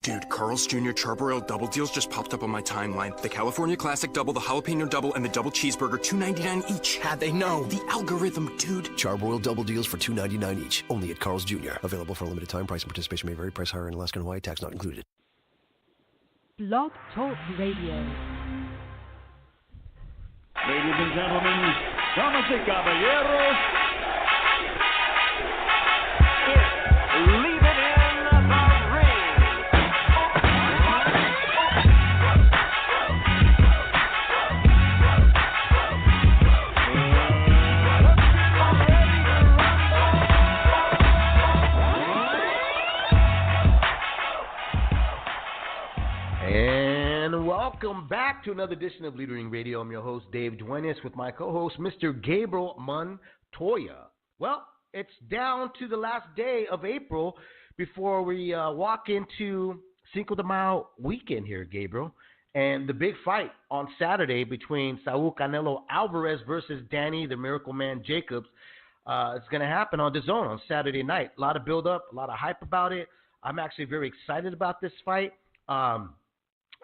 Dude, Carl's Jr. Charbroiled Double Deals just popped up on my timeline. The California Classic Double, the Jalapeno Double, and the Double Cheeseburger, $2.99 each. How'd they know? The algorithm, dude. Charbroiled Double Deals for $2.99 each. Only at Carl's Jr. Available for a limited time. Price and participation may vary. Price higher in Alaska and Hawaii. Tax not included. Blog Talk Radio. Ladies and gentlemen, damas y caballeros, leave it in the ring. And welcome back to another edition of LIITR Radio. I'm your host, Dave Duenez, with my co-host, Mr. Gabriel Montoya. Well, it's down to the last day of April before we walk into Cinco de Mayo weekend here, Gabriel. And the big fight on Saturday between Saul Canelo Alvarez versus Danny the Miracle Man Jacobs is going to happen on DAZN on Saturday night. A lot of build-up, a lot of hype about it. I'm actually very excited about this fight.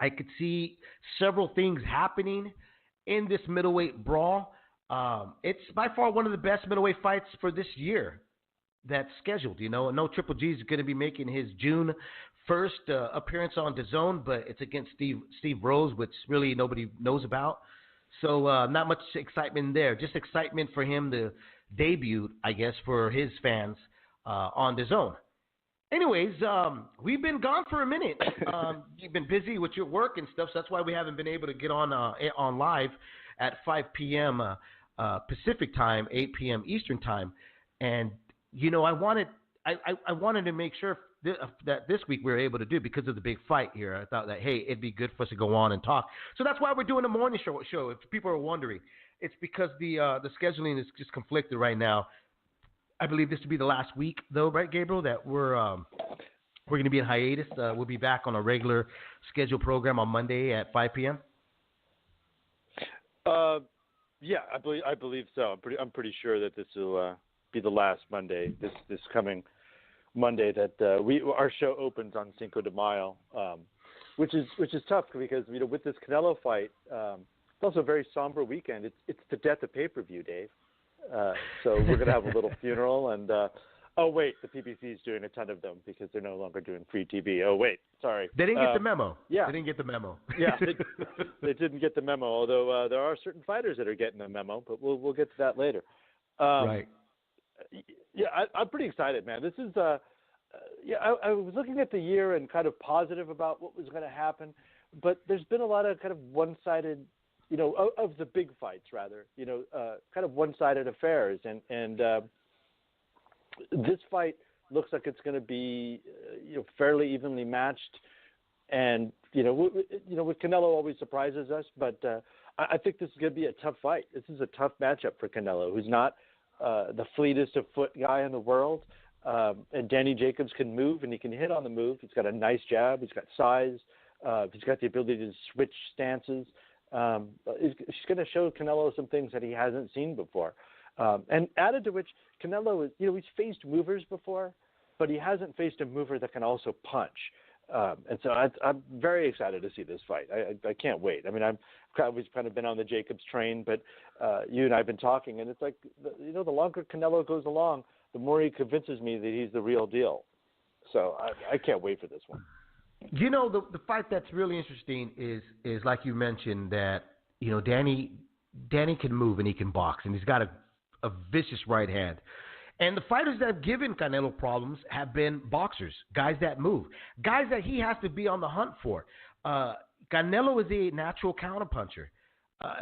I could see several things happening in this middleweight brawl. It's by far one of the best middleweight fights for this year that's scheduled. You know, no Triple G is going to be making his June 1st appearance on DAZN, but it's against Steve Rose, which really nobody knows about. So not much excitement there. Just excitement for him to debut, I guess, for his fans on DAZN. Anyways, we've been gone for a minute. You've been busy with your work and stuff, so that's why we haven't been able to get on live at 5 p.m. Pacific time, 8 p.m. Eastern time. And you know, I wanted to make sure that this week we were able to do because of the big fight here. I thought that it'd be good for us to go on and talk. So that's why we're doing a morning show. If people are wondering, it's because the scheduling is just conflicted right now. I believe this to be the last week, though, right, Gabriel? That we're going to be in hiatus. We'll be back on a regular scheduled program on Monday at 5 p.m. Yeah, I believe so. I'm pretty sure that this will be the last Monday. This coming Monday that our show opens on Cinco de Mayo, which is tough because with this Canelo fight, it's also a very somber weekend. It's the death of pay-per-view, Dave. So we're going to have a little funeral and, oh, wait, the PPC is doing a ton of them because they're no longer doing free TV. Oh, wait, sorry. They didn't get the memo. Yeah. They didn't get the memo. Yeah, they didn't get the memo, although there are certain fighters that are getting the memo, but we'll get to that later. Right. Yeah, I'm pretty excited, man. This is, I was looking at the year and kind of positive about what was going to happen, but there's been a lot of kind of one-sided of the big fights, rather, kind of one-sided affairs. And this fight looks like it's going to be, fairly evenly matched. And, with Canelo always surprises us, but I think this is going to be a tough fight. This is a tough matchup for Canelo, who's not the fleetest of foot guy in the world. And Danny Jacobs can move, and he can hit on the move. He's got a nice jab. He's got size. He's got the ability to switch stances. She's going to show Canelo some things that he hasn't seen before. And added to which, Canelo is, he's faced movers before, but he hasn't faced a mover that can also punch. And so I'm very excited to see this fight. I can't wait. I mean, we've kind of been on the Jacobs train, but you and I have been talking, and it's like, the longer Canelo goes along, the more he convinces me that he's the real deal. So I can't wait for this one. The fight that's really interesting is like you mentioned that, Danny can move and he can box, and he's got a vicious right hand. And the fighters that have given Canelo problems have been boxers, guys that move, guys that he has to be on the hunt for. Canelo is a natural counterpuncher.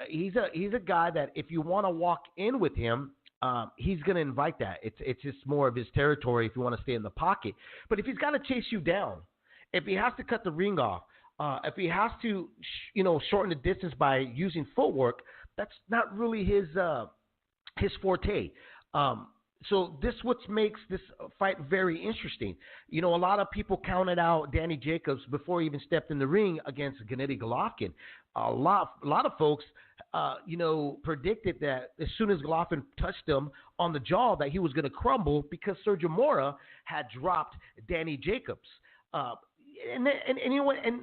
He's a guy that if you want to walk in with him, he's going to invite that. It's just more of his territory if you want to stay in the pocket. But if he's got to chase you down, if he has to cut the ring off, if he has to, shorten the distance by using footwork, that's not really his forte. So this what makes this fight very interesting. A lot of people counted out Danny Jacobs before he even stepped in the ring against Gennady Golovkin. A lot of folks, predicted that as soon as Golovkin touched him on the jaw that he was going to crumble because Sergio Mora had dropped Danny Jacobs. you know what? And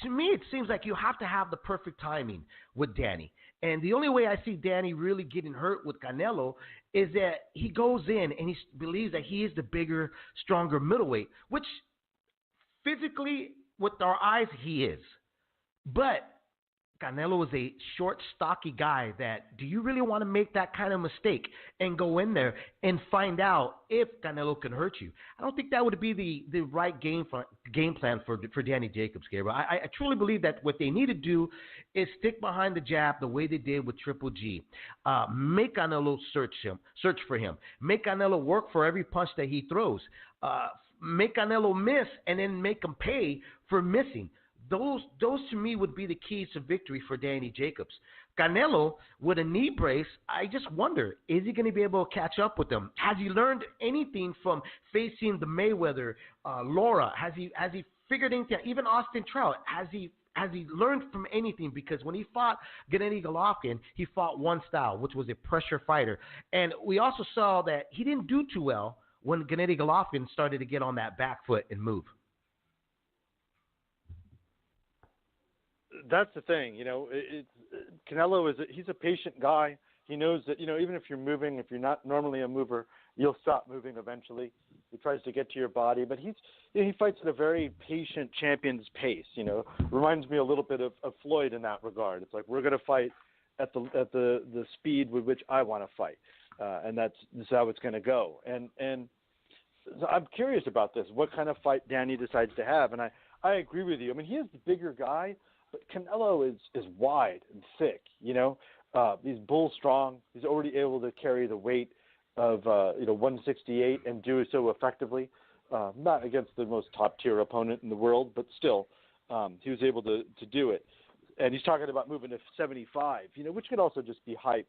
to me, it seems like you have to have the perfect timing with Danny. And the only way I see Danny really getting hurt with Canelo is that he goes in and he believes that he is the bigger, stronger middleweight, which physically, with our eyes, he is. But Canelo is a short, stocky guy that, do you really want to make that kind of mistake and go in there and find out if Canelo can hurt you? I don't think that would be the right game plan for Danny Jacobs, Gabriel. I truly believe that what they need to do is stick behind the jab the way they did with Triple G. Make Canelo search for him. Make Canelo work for every punch that he throws. Make Canelo miss and then make him pay for missing. Those to me would be the keys to victory for Danny Jacobs. Canelo, with a knee brace, I just wonder, is he going to be able to catch up with them? Has he learned anything from facing the Mayweather, Laura? Has he figured anything? Even Austin Trout, has he learned from anything? Because when he fought Gennady Golovkin, he fought one style, which was a pressure fighter. And we also saw that he didn't do too well when Gennady Golovkin started to get on that back foot and move. That's the thing, Canelo he's a patient guy. He knows that, even if you're moving, if you're not normally a mover, you'll stop moving eventually. He tries to get to your body, but he fights at a very patient champion's pace. Reminds me a little bit of Floyd in that regard. It's like, we're going to fight at the speed with which I want to fight, and that's how it's going to go. And so I'm curious about this. What kind of fight Danny decides to have? And I agree with you. I mean, he is the bigger guy. But Canelo is wide and thick, He's bull strong. He's already able to carry the weight of 168 and do so effectively. Not against the most top tier opponent in the world, but still, he was able to do it. And he's talking about moving to 75, which could also just be hype.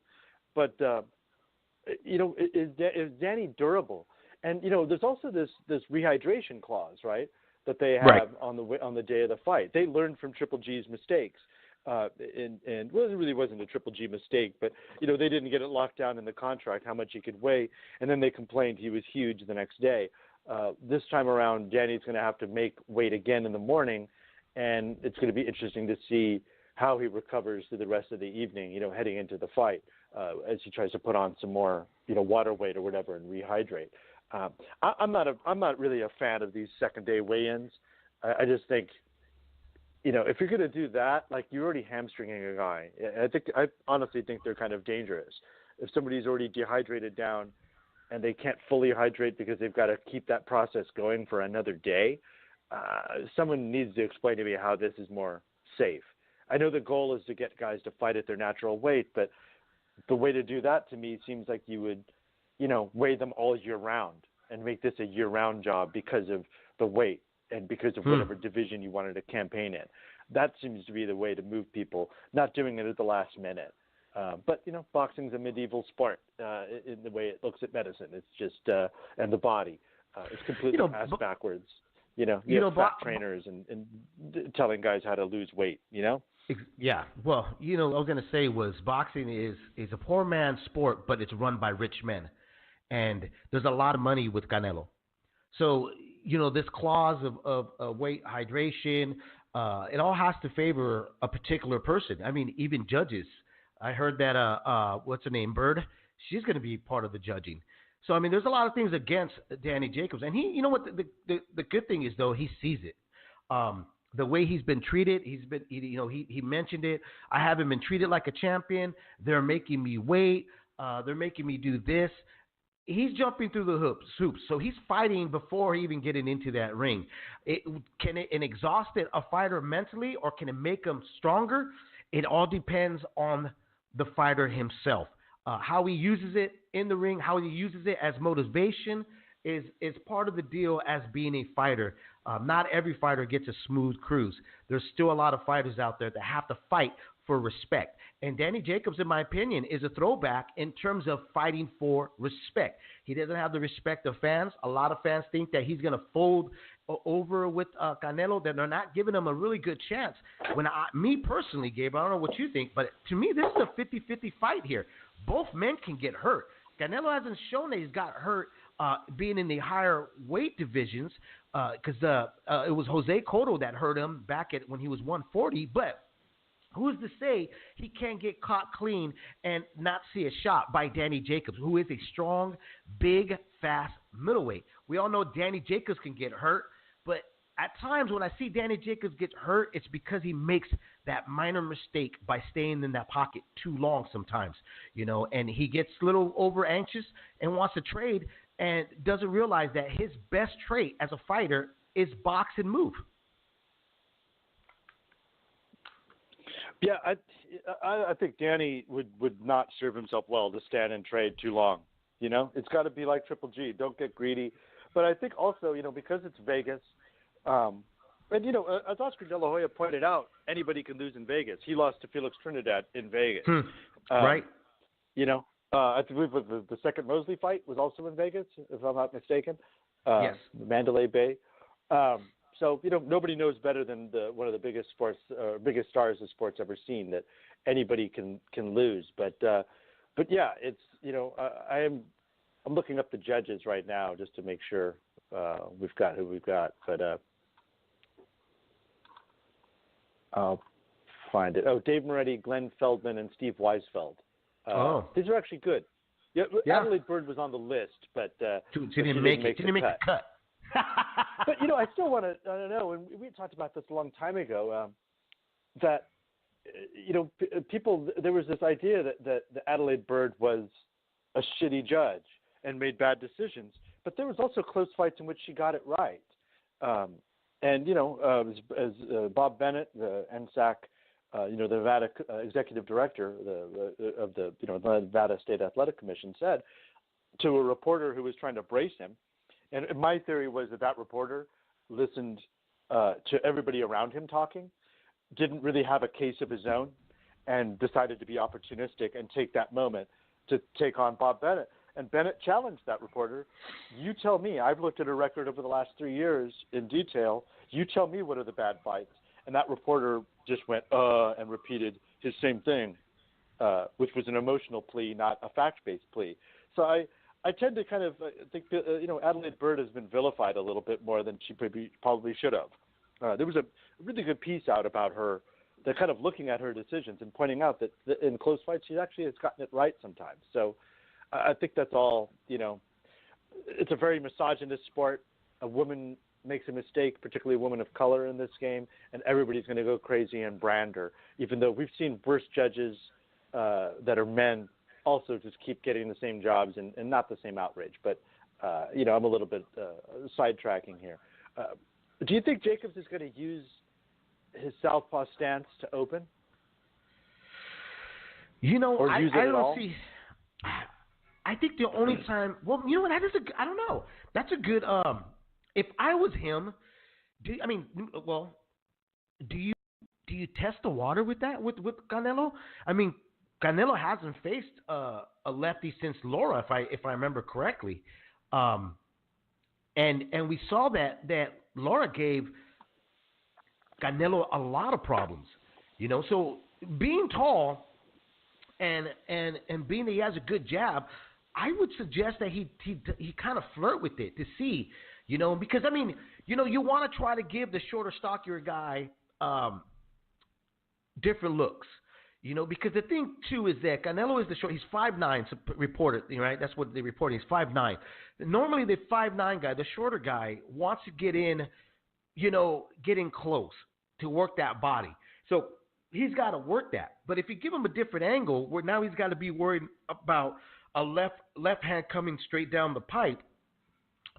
But is Danny durable? And there's also this rehydration clause, right? That they have right on the day of the fight. They learned from Triple G's mistakes, and it really wasn't a Triple G mistake, but they didn't get it locked down in the contract how much he could weigh, and then they complained he was huge the next day. This time around, Danny's going to have to make weight again in the morning, and it's going to be interesting to see how he recovers through the rest of the evening, heading into the fight, as he tries to put on some more, water weight or whatever and rehydrate. I'm not really a fan of these second day weigh-ins. I just think, if you're going to do that, like, you're already hamstringing a guy. I honestly think they're kind of dangerous. If somebody's already dehydrated down and they can't fully hydrate because they've got to keep that process going for another day, someone needs to explain to me how this is more safe. I know the goal is to get guys to fight at their natural weight, but the way to do that to me seems like you would weigh them all year round and make this a year-round job because of the weight and because of whatever division you wanted to campaign in. That seems to be the way to move people, not doing it at the last minute. But boxing's a medieval sport in the way it looks at medicine. It's just and the body. It's completely ass backwards. Fat trainers and telling guys how to lose weight. Yeah. Well, I was going to say was boxing is a poor man's sport, but it's run by rich men. And there's a lot of money with Canelo. So, this clause of weight, hydration, it all has to favor a particular person. I mean, even judges. I heard that, what's her name, Bird? She's going to be part of the judging. So, I mean, there's a lot of things against Danny Jacobs. And he, the good thing is, though, he sees it. The way he's been treated, he mentioned it. I haven't been treated like a champion. They're making me wait. They're making me do this. He's jumping through the hoops. So he's fighting before even getting into that ring. Can it exhaust a fighter mentally, or can it make him stronger? It all depends on the fighter himself. How he uses it in the ring, how he uses it as motivation is part of the deal as being a fighter. Not every fighter gets a smooth cruise. There's still a lot of fighters out there that have to fight for respect. And Danny Jacobs, in my opinion, is a throwback in terms of fighting for respect. He doesn't have the respect of fans. A lot of fans think that he's going to fold over with Canelo, that they're not giving him a really good chance. Me personally, Gabriel, I don't know what you think, but to me, this is a 50-50 fight here. Both men can get hurt. Canelo hasn't shown that he's got hurt being in the higher weight divisions. because it was Jose Cotto that hurt him back when he was 140. But who's to say he can't get caught clean and not see a shot by Danny Jacobs, who is a strong, big, fast middleweight? We all know Danny Jacobs can get hurt, but at times when I see Danny Jacobs get hurt, it's because he makes that minor mistake by staying in that pocket too long sometimes, and he gets a little over anxious and wants to trade and doesn't realize that his best trait as a fighter is box and move. Yeah, I think Danny would not serve himself well to stand and trade too long. It's got to be like Triple G. Don't get greedy. But I think also, because it's Vegas, and, as Oscar De La Hoya pointed out, anybody can lose in Vegas. He lost to Felix Trinidad in Vegas. Right. I believe the second Mosley fight was also in Vegas, if I'm not mistaken. Yes. Mandalay Bay. So, nobody knows better than one of the biggest biggest stars the sport's ever seen that anybody can lose. But yeah, it's, I'm looking up the judges right now just to make sure we've got who we've got. But I'll find it. Oh, Dave Moretti, Glenn Feldman, and Steve Weisfeld. These are actually good. Yeah. Adelaide Bird was on the list, but she didn't make the cut. But I still want to. I don't know. And we talked about this a long time ago. That people. There was this idea that the Adelaide Bird was a shitty judge and made bad decisions, but there was also close fights in which she got it right. And as Bob Bennett, the NSAC, the Nevada executive director of the Nevada State Athletic Commission, said to a reporter who was trying to brace him. And my theory was that reporter listened to everybody around him talking, didn't really have a case of his own, and decided to be opportunistic and take that moment to take on Bob Bennett. And Bennett challenged that reporter. You tell me. I've looked at her record over the last 3 years in detail. You tell me what are the bad fights. And that reporter just went, and repeated his same thing, which was an emotional plea, not a fact-based plea. So I tend to kind of think, Adelaide Bird has been vilified a little bit more than she probably should have. There was a really good piece out about her, that kind of looking at her decisions and pointing out that in close fights she actually has gotten it right sometimes. So I think that's all, it's a very misogynist sport. A woman makes a mistake, particularly a woman of color in this game, and everybody's going to go crazy and brand her, even though we've seen worse judges that are men also just keep getting the same jobs and not the same outrage. But, I'm a little bit sidetracking here. Do you think Jacobs is going to use his southpaw stance to open? Or use it I at don't all? see. I think the only time. Well, I don't know. That's a good. If I was him, do you test the water with that with Canelo? I mean, Canelo hasn't faced a lefty since Laura, if I remember correctly, and we saw that Laura gave Canelo a lot of problems, So being tall and being that he has a good jab, I would suggest that he kind of flirt with it to see, because you want to try to give the shorter, stockier guy different looks. Because the thing, too, is that Canelo is the short. He's 5'9", reported, right? That's what they reported. He's 5'9". Normally, the 5'9" guy, the shorter guy, wants to get in close to work that body. So he's got to work that. But if you give him a different angle, where now he's got to be worried about a left hand coming straight down the pipe,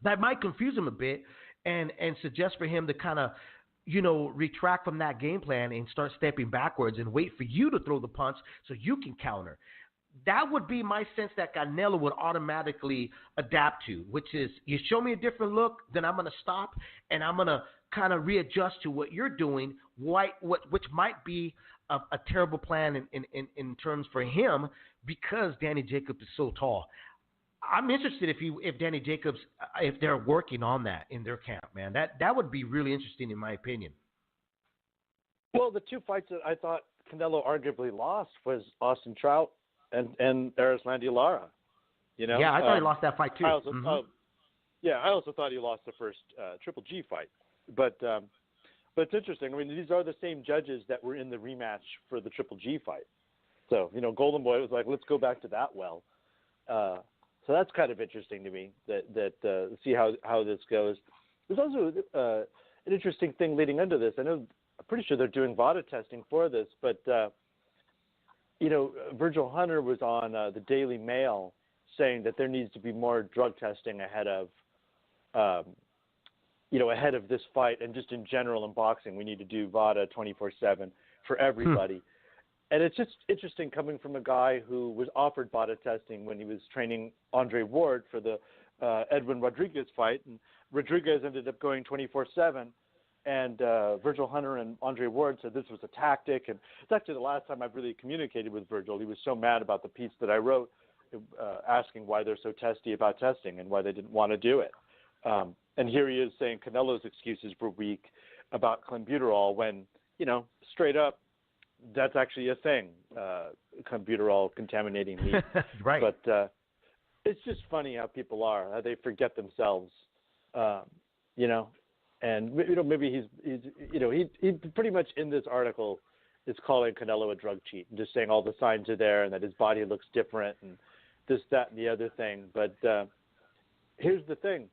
that might confuse him a bit and suggest for him to kind of retract from that game plan and start stepping backwards and wait for you to throw the punch so you can counter. That would be my sense that Canelo would automatically adapt to, which is you show me a different look, then I'm going to stop and I'm going to kind of readjust to what you're doing, which might be a terrible plan in terms for him because Danny Jacobs is so tall. I'm interested if Danny Jacobs, if they're working on that in their camp, man. That would be really interesting in my opinion. Well, the two fights that I thought Canelo arguably lost was Austin Trout and Erislandy Lara. Yeah, I thought he lost that fight too. Yeah, I also thought he lost the first Triple G fight, but it's interesting. I mean, these are the same judges that were in the rematch for the Triple G fight. So Golden Boy was like, let's go back to that well. So that's kind of interesting to me that see how this goes. There's also an interesting thing leading into this. I'm pretty sure they're doing VADA testing for this, but Virgil Hunter was on the Daily Mail saying that there needs to be more drug testing ahead of this fight, and just in general in boxing, we need to do VADA 24/7 for everybody. And it's just interesting coming from a guy who was offered VADA testing when he was training Andre Ward for the Edwin Rodriguez fight, and Rodriguez ended up going 24/7. And Virgil Hunter and Andre Ward said this was a tactic. And it's actually the last time I've really communicated with Virgil. He was so mad about the piece that I wrote, asking why they're so testy about testing and why they didn't want to do it. And here he is saying Canelo's excuses were weak about clenbuterol when, straight up, that's actually a thing, clenbuterol contaminating meat. Right. But it's just funny how people are, how they forget themselves, And maybe he pretty much in this article is calling Canelo a drug cheat and just saying all the signs are there and that his body looks different and this, that, and the other thing. But here's the thing.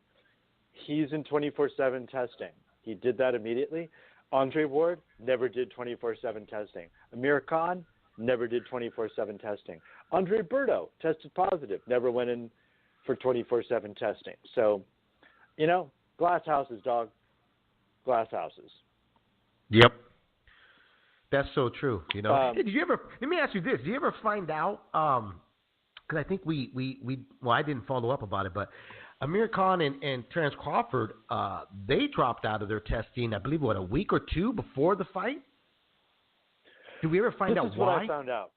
He's in 24/7 testing. He did that immediately. Andre Ward never did 24/7 testing. Amir Khan never did 24/7 testing. Andre Berto tested positive, never went in for 24/7 testing. So, glass houses, dog. Glass houses. Yep. That's so true. Did you ever? Let me ask you this: did you ever find out? Because I think I didn't follow up about it, but Amir Khan and Terence Crawford, they dropped out of their testing, I believe, a week or two before the fight? Did we ever find out why? This is what I found out.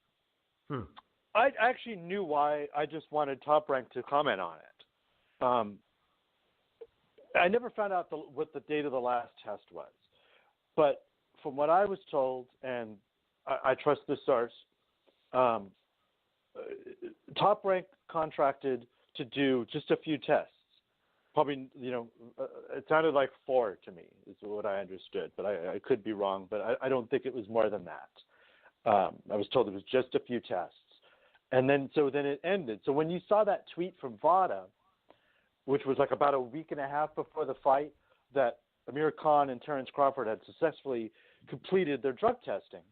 I actually knew why. I just wanted Top Rank to comment on it. I never found out what the date of the last test was. But from what I was told, and I trust this source, Top Rank contracted to do just a few tests. Probably, it sounded like 4 to me is what I understood, but I could be wrong, but I don't think it was more than that. I was told it was just a few tests. And then it ended. So when you saw that tweet from VADA, which was like about a week and a half before the fight, that Amir Khan and Terence Crawford had successfully completed their drug testing,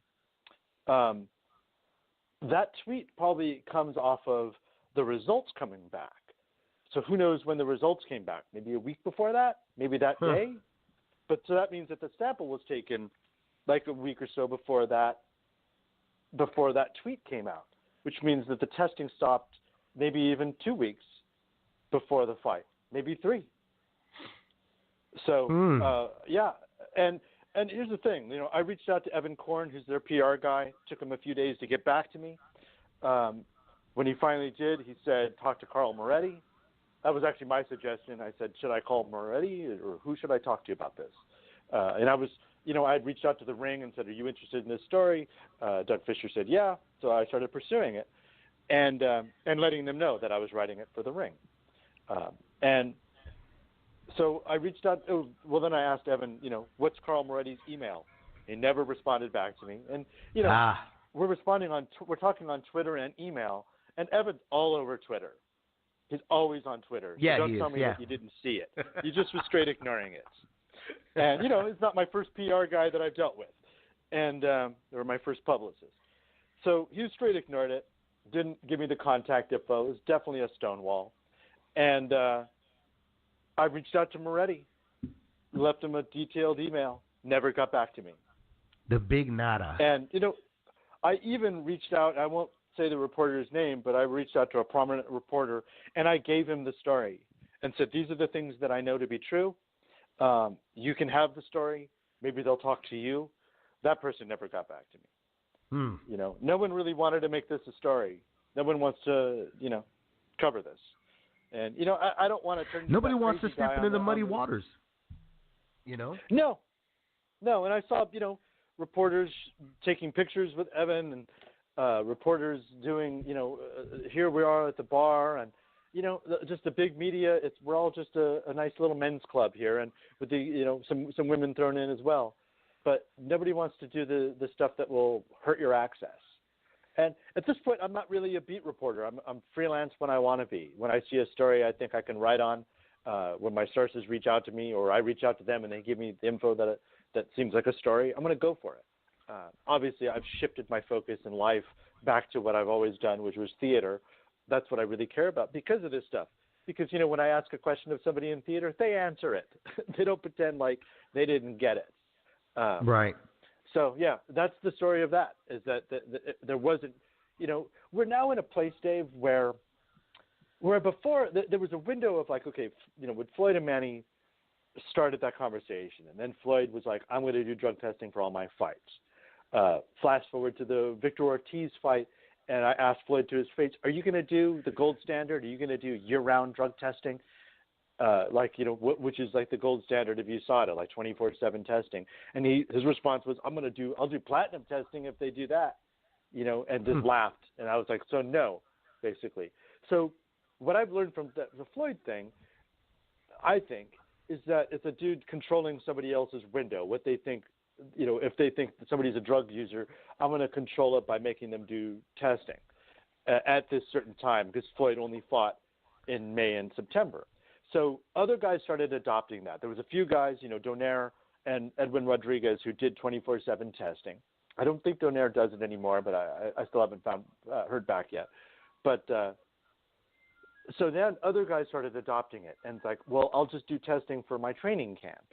that tweet probably comes off of the results coming back. So who knows when the results came back? Maybe a week before that? Maybe that day? But so that means that the sample was taken like a week or so before that tweet came out, which means that the testing stopped maybe even 2 weeks before the fight, maybe 3. So, yeah. And here's the thing, I reached out to Evan Korn, who's their PR guy. Took him a few days to get back to me. When he finally did, he said, talk to Carl Moretti. That was actually my suggestion. I said, should I call Moretti or who should I talk to about this? And I was, I had reached out to the Ring and said, are you interested in this story? Doug Fisher said, yeah. So I started pursuing it and letting them know that I was writing it for the Ring. And so I reached out. Well, then I asked Evan, what's Carl Moretti's email? He never responded back to me. And, we're talking on Twitter and email, and Evan's all over Twitter. He's always on Twitter. Yeah, so don't tell me that you didn't see it. You just was straight ignoring it. And, it's not my first PR guy that I've dealt with, and or my first publicist. So he straight ignored it, didn't give me the contact info. It was definitely a stonewall. And I reached out to Moretti, left him a detailed email, never got back to me. The big nada. And, I even reached out, I won't say the reporter's name, but I reached out to a prominent reporter, and I gave him the story and said, these are the things that I know to be true. You can have the story. Maybe they'll talk to you. That person never got back to me. No one really wanted to make this a story. No one wants to, cover this. And, I don't want to turn. Nobody wants to step into the muddy waters. No. And I saw, reporters taking pictures with Evan and reporters doing, here we are at the bar. And, just the big media. We're all just a nice little men's club here, and with the some women thrown in as well. But nobody wants to do the stuff that will hurt your access. And at this point, I'm not really a beat reporter. I'm freelance when I want to be. When I see a story I think I can write on, when my sources reach out to me or I reach out to them and they give me the info that seems like a story, I'm going to go for it. Obviously, I've shifted my focus in life back to what I've always done, which was theater. That's what I really care about because of this stuff. Because, when I ask a question of somebody in theater, they answer it. They don't pretend like they didn't get it. Right. So, yeah, that's the story of that, is that there wasn't, we're now in a place, Dave, where before there was a window of like, okay, with Floyd and Manny started that conversation. And then Floyd was like, I'm going to do drug testing for all my fights. Flash forward to the Victor Ortiz fight, and I asked Floyd to his face, are you going to do the gold standard? Are you going to do year-round drug testing? Which is like the gold standard of USADA, like 24/7 testing. And his response was, I'll do platinum testing if they do that, and just laughed. And I was like, so no, basically. So what I've learned from the Floyd thing, I think, is that it's a dude controlling somebody else's window, what they think. If they think that somebody's a drug user, I'm going to control it by making them do testing at this certain time, because Floyd only fought in May and September. So other guys started adopting that. There was a few guys, Donaire and Edwin Rodriguez, who did 24/7 testing. I don't think Donaire does it anymore, but I still haven't heard back yet. But so then other guys started adopting it, and it's like, well, I'll just do testing for my training camp.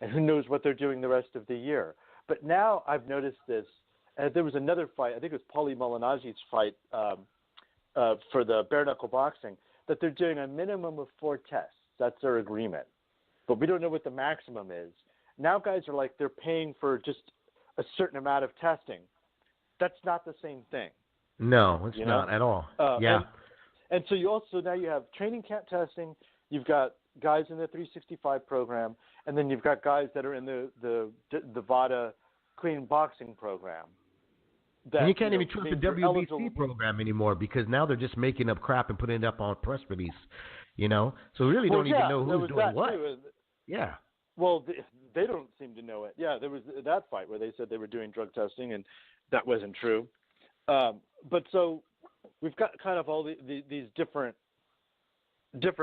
And who knows what they're doing the rest of the year. But now I've noticed this. There was another fight, I think it was Paulie Malignaggi's fight for the bare knuckle boxing, that they're doing a minimum of 4 tests. That's their agreement. But we don't know what the maximum is. Now guys are like, they're paying for just a certain amount of testing. That's not the same thing. No, it's not at all. Yeah. And so you have training camp testing. You've got guys in the 365 program, and then you've got guys that are in the VADA clean boxing program. And you can't even trust the WBC program anymore, because now they're just making up crap and putting it up on press release, So we really don't even know who's doing what. Too. Yeah. Well, they don't seem to know it. Yeah, there was that fight where they said they were doing drug testing, and that wasn't true. But so we've got kind of all these different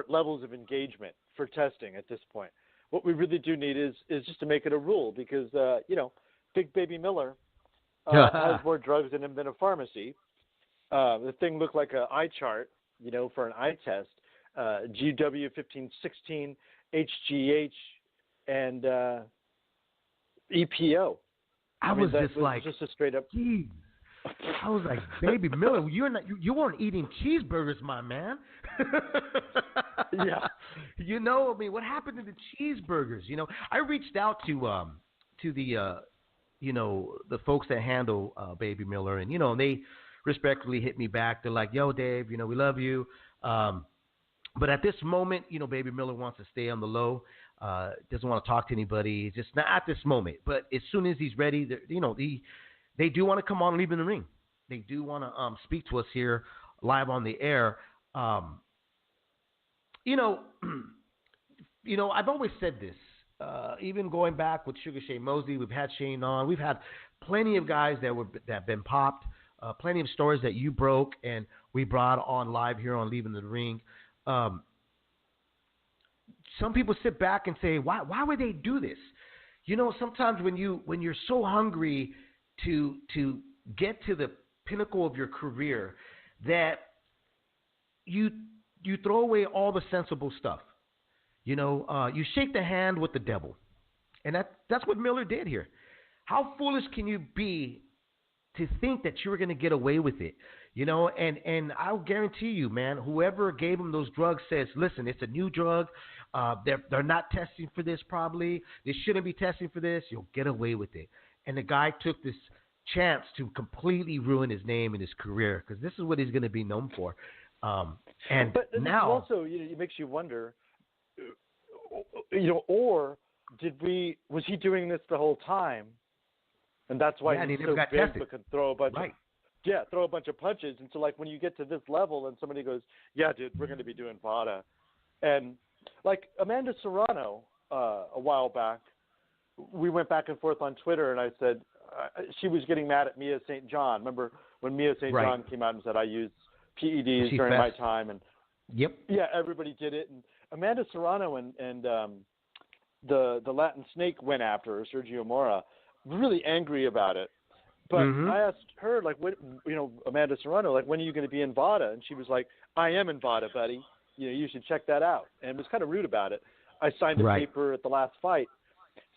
levels of engagement for testing at this point. What we really do need is just to make it a rule, because Big Baby Miller has more drugs in him than a pharmacy. The thing looked like an eye chart, for an eye test. GW1516, HGH, and EPO. I was just a straight up. Geez. I was like, Baby Miller, you weren't eating cheeseburgers, my man. Yeah. What happened to the cheeseburgers? I reached out to the the folks that handle Baby Miller, and they respectfully hit me back. They're like, yo, Dave, we love you. But at this moment, Baby Miller wants to stay on the low. Doesn't want to talk to anybody. Just not at this moment. But as soon as he's ready, they do want to come on and leave in the ring. They do want to speak to us here live on the air. I've always said this. Even going back with Sugar Shane Mosley, we've had Shane on. We've had plenty of guys that have been popped. Plenty of stories that you broke and we brought on live here on Leaving the Ring. Some people sit back and say, why would they do this? Sometimes when you're so hungry to get to the pinnacle of your career, that you throw away all the sensible stuff. You shake the hand with the devil, and that's what Miller did here. How foolish can you be to think that you were going to get away with it? And I'll guarantee you, man, whoever gave him those drugs says, listen, it's a new drug. They're not testing for this probably. They shouldn't be testing for this. You'll get away with it. And the guy took this chance to completely ruin his name and his career, because this is what he's going to be known for. But now also, it makes you wonder, or was he doing this the whole time? And that's why he's so big, but could throw a bunch of throw a bunch of punches. And so, like, when you get to this level and somebody goes, yeah, dude, we're going to be doing VADA. And, like, Amanda Serrano, a while back, we went back and forth on Twitter, and I said she was getting mad at Mia St. John. Remember when Mia St. John came out and said, I used PEDs during my time? And yep. Yeah, everybody did it. And Amanda Serrano and the Latin Snake went after her, Sergio Mora, really angry about it. But I asked her, like, when, Amanda Serrano, like, when are you going to be in VADA? And she was like, I am in VADA, buddy. You should check that out. And was kind of rude about it. I signed a paper at the last fight.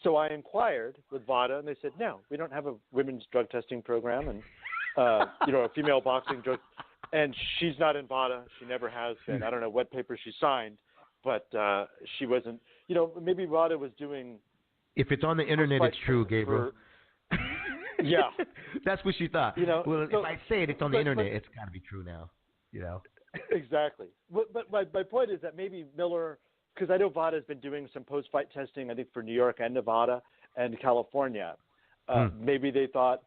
So I inquired with VADA, and they said, no, we don't have a women's drug testing program and, a female boxing drug. And she's not in VADA. She never has been. I don't know what paper she signed, but she wasn't. Maybe VADA was doing. If it's on the internet, it's true, Gabriel. Yeah. That's what she thought. Well, if I say it's on the internet, it's got to be true now. Exactly. But my point is that maybe Miller, because I know VADA has been doing some post-fight testing, I think, for New York and Nevada and California. Maybe they thought,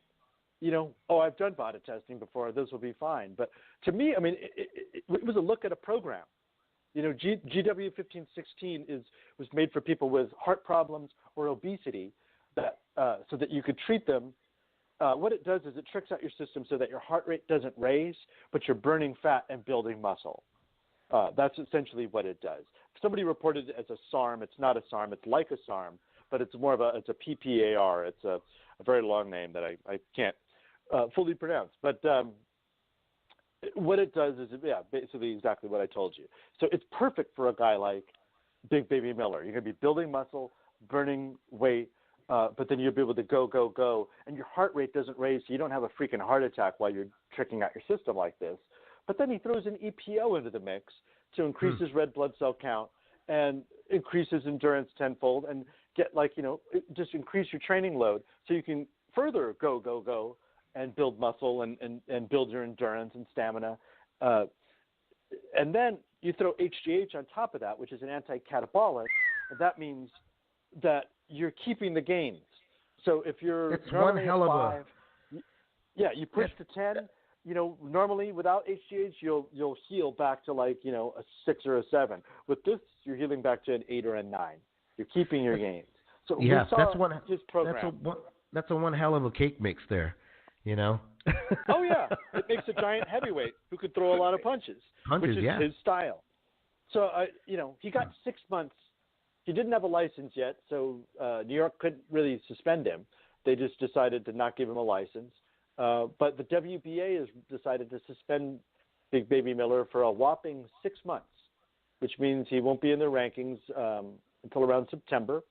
I've done VADA testing before. This will be fine. But to me, I mean, it was a look at a program. GW 1516 was made for people with heart problems or obesity, that so that you could treat them. What it does is it tricks out your system so that your heart rate doesn't raise, but you're burning fat and building muscle. That's essentially what it does. Somebody reported it as a SARM. It's not a SARM. It's like a SARM, but it's more of it's a PPAR. It's a very long name that I can't fully pronounce. But what it does is, basically exactly what I told you. So it's perfect for a guy like Big Baby Miller. You're going to be building muscle, burning weight, but then you'll be able to go, and your heart rate doesn't raise, so you don't have a freaking heart attack while you're tricking out your system like this. But then he throws an EPO into the mix to increase his red blood cell count and increase his endurance tenfold and get just increase your training load so you can further go and build muscle and build your endurance and stamina. And then you throw HGH on top of that, which is an anti-catabolic, and that means that you're keeping the gains. So if you're one hell of 5, you push to 10. Normally without HGH, you'll heal back to a 6 or a 7. With this, you're healing back to an 8 or a 9. You're keeping your gains. So that's one. His program. That's a one hell of a cake mix there. Oh yeah, it makes a giant heavyweight who could throw a lot of punches which is his style. So he got 6 months. He didn't have a license yet, so New York couldn't really suspend him. They just decided to not give him a license. But the WBA has decided to suspend Big Baby Miller for a whopping 6 months, which means he won't be in the rankings until around September.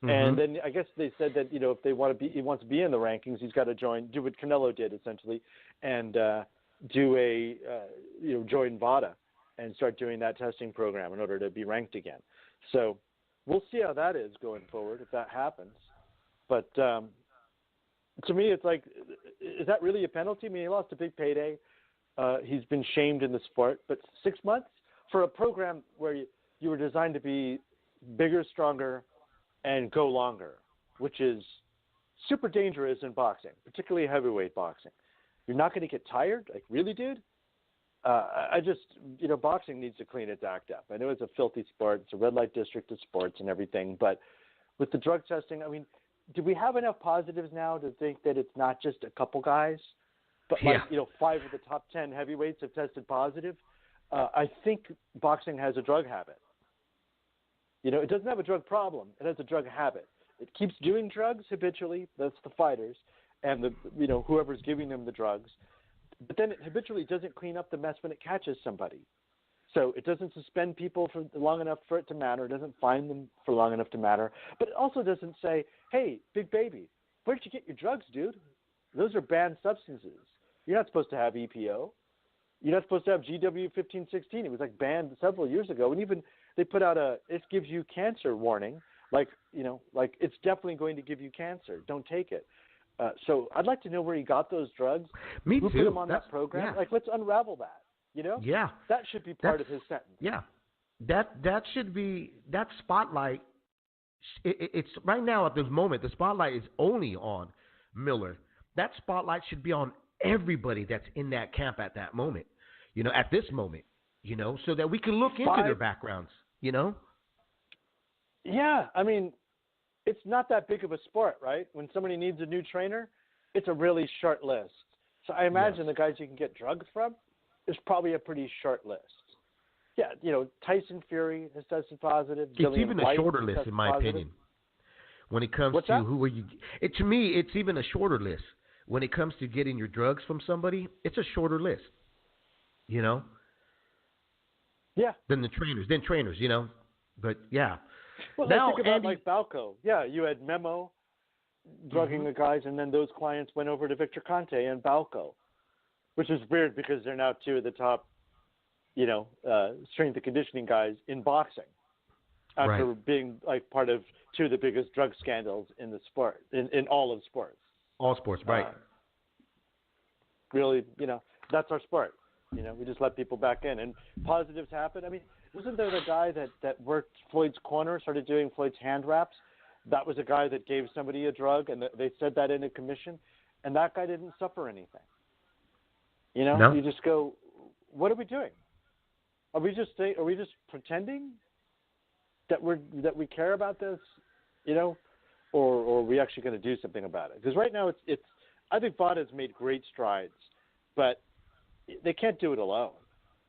And then I guess they said that if he wants to be in the rankings, he's got to do what Canelo did essentially, and join VADA and start doing that testing program in order to be ranked again. So we'll see how that is going forward if that happens. But to me, it's like, is that really a penalty? I mean, he lost a big payday. He's been shamed in the sport. But 6 months for a program where you were designed to be bigger, stronger, and go longer, which is super dangerous in boxing, particularly heavyweight boxing. You're not going to get tired? Like, really, dude? Boxing needs to clean its act up. I know it's a filthy sport. It's a red light district of sports and everything. But with the drug testing, I mean, do we have enough positives now to think that it's not just a couple guys, but 5 of the top 10 heavyweights have tested positive? I think boxing has a drug habit. It doesn't have a drug problem. It has a drug habit. It keeps doing drugs habitually. That's the fighters and whoever's giving them the drugs. But then it habitually doesn't clean up the mess when it catches somebody. So it doesn't suspend people for long enough for it to matter. It doesn't fine them for long enough to matter. But it also doesn't say, hey, Big Baby, where'd you get your drugs, dude? Those are banned substances. You're not supposed to have EPO. You're not supposed to have GW 1516. It was banned several years ago. And even they put out it gives you cancer warning. It's definitely going to give you cancer. Don't take it. So I'd like to know where he got those drugs. Me Who too. put him on that program? Yeah. Let's unravel that. Yeah. That should be part of his sentence. Yeah. That should be that spotlight. It's right now at this moment. The spotlight is only on Miller. That spotlight should be on everybody that's in that camp at that moment, at this moment, so that we can look into their backgrounds, Yeah, I mean, it's not that big of a sport, right? When somebody needs a new trainer, it's a really short list. So I imagine the guys you can get drugs from is probably a pretty short list. Yeah, Tyson Fury has tested positive. It's even a shorter list, in my opinion. When it comes to who are you, to me, it's even a shorter list. When it comes to getting your drugs from somebody, it's a shorter list. Yeah. Than trainers. But yeah. Well, now, think about like Balco. Yeah, you had Memo drugging the guys, and then those clients went over to Victor Conte and Balco, which is weird because they're now two of the top, strength and conditioning guys in boxing after being like part of two of the biggest drug scandals in the sport, in all of sports. All sports, right. Really, that's our sport. We just let people back in, and positives happen. I mean, wasn't there the guy that worked Floyd's corner, started doing Floyd's hand wraps? That was a guy that gave somebody a drug, and they said that in a commission, and that guy didn't suffer anything. No. You just go, what are we doing? Are we just pretending that we care about this, or are we actually going to do something about it? Because right now it's I think VOD has made great strides, but they can't do it alone.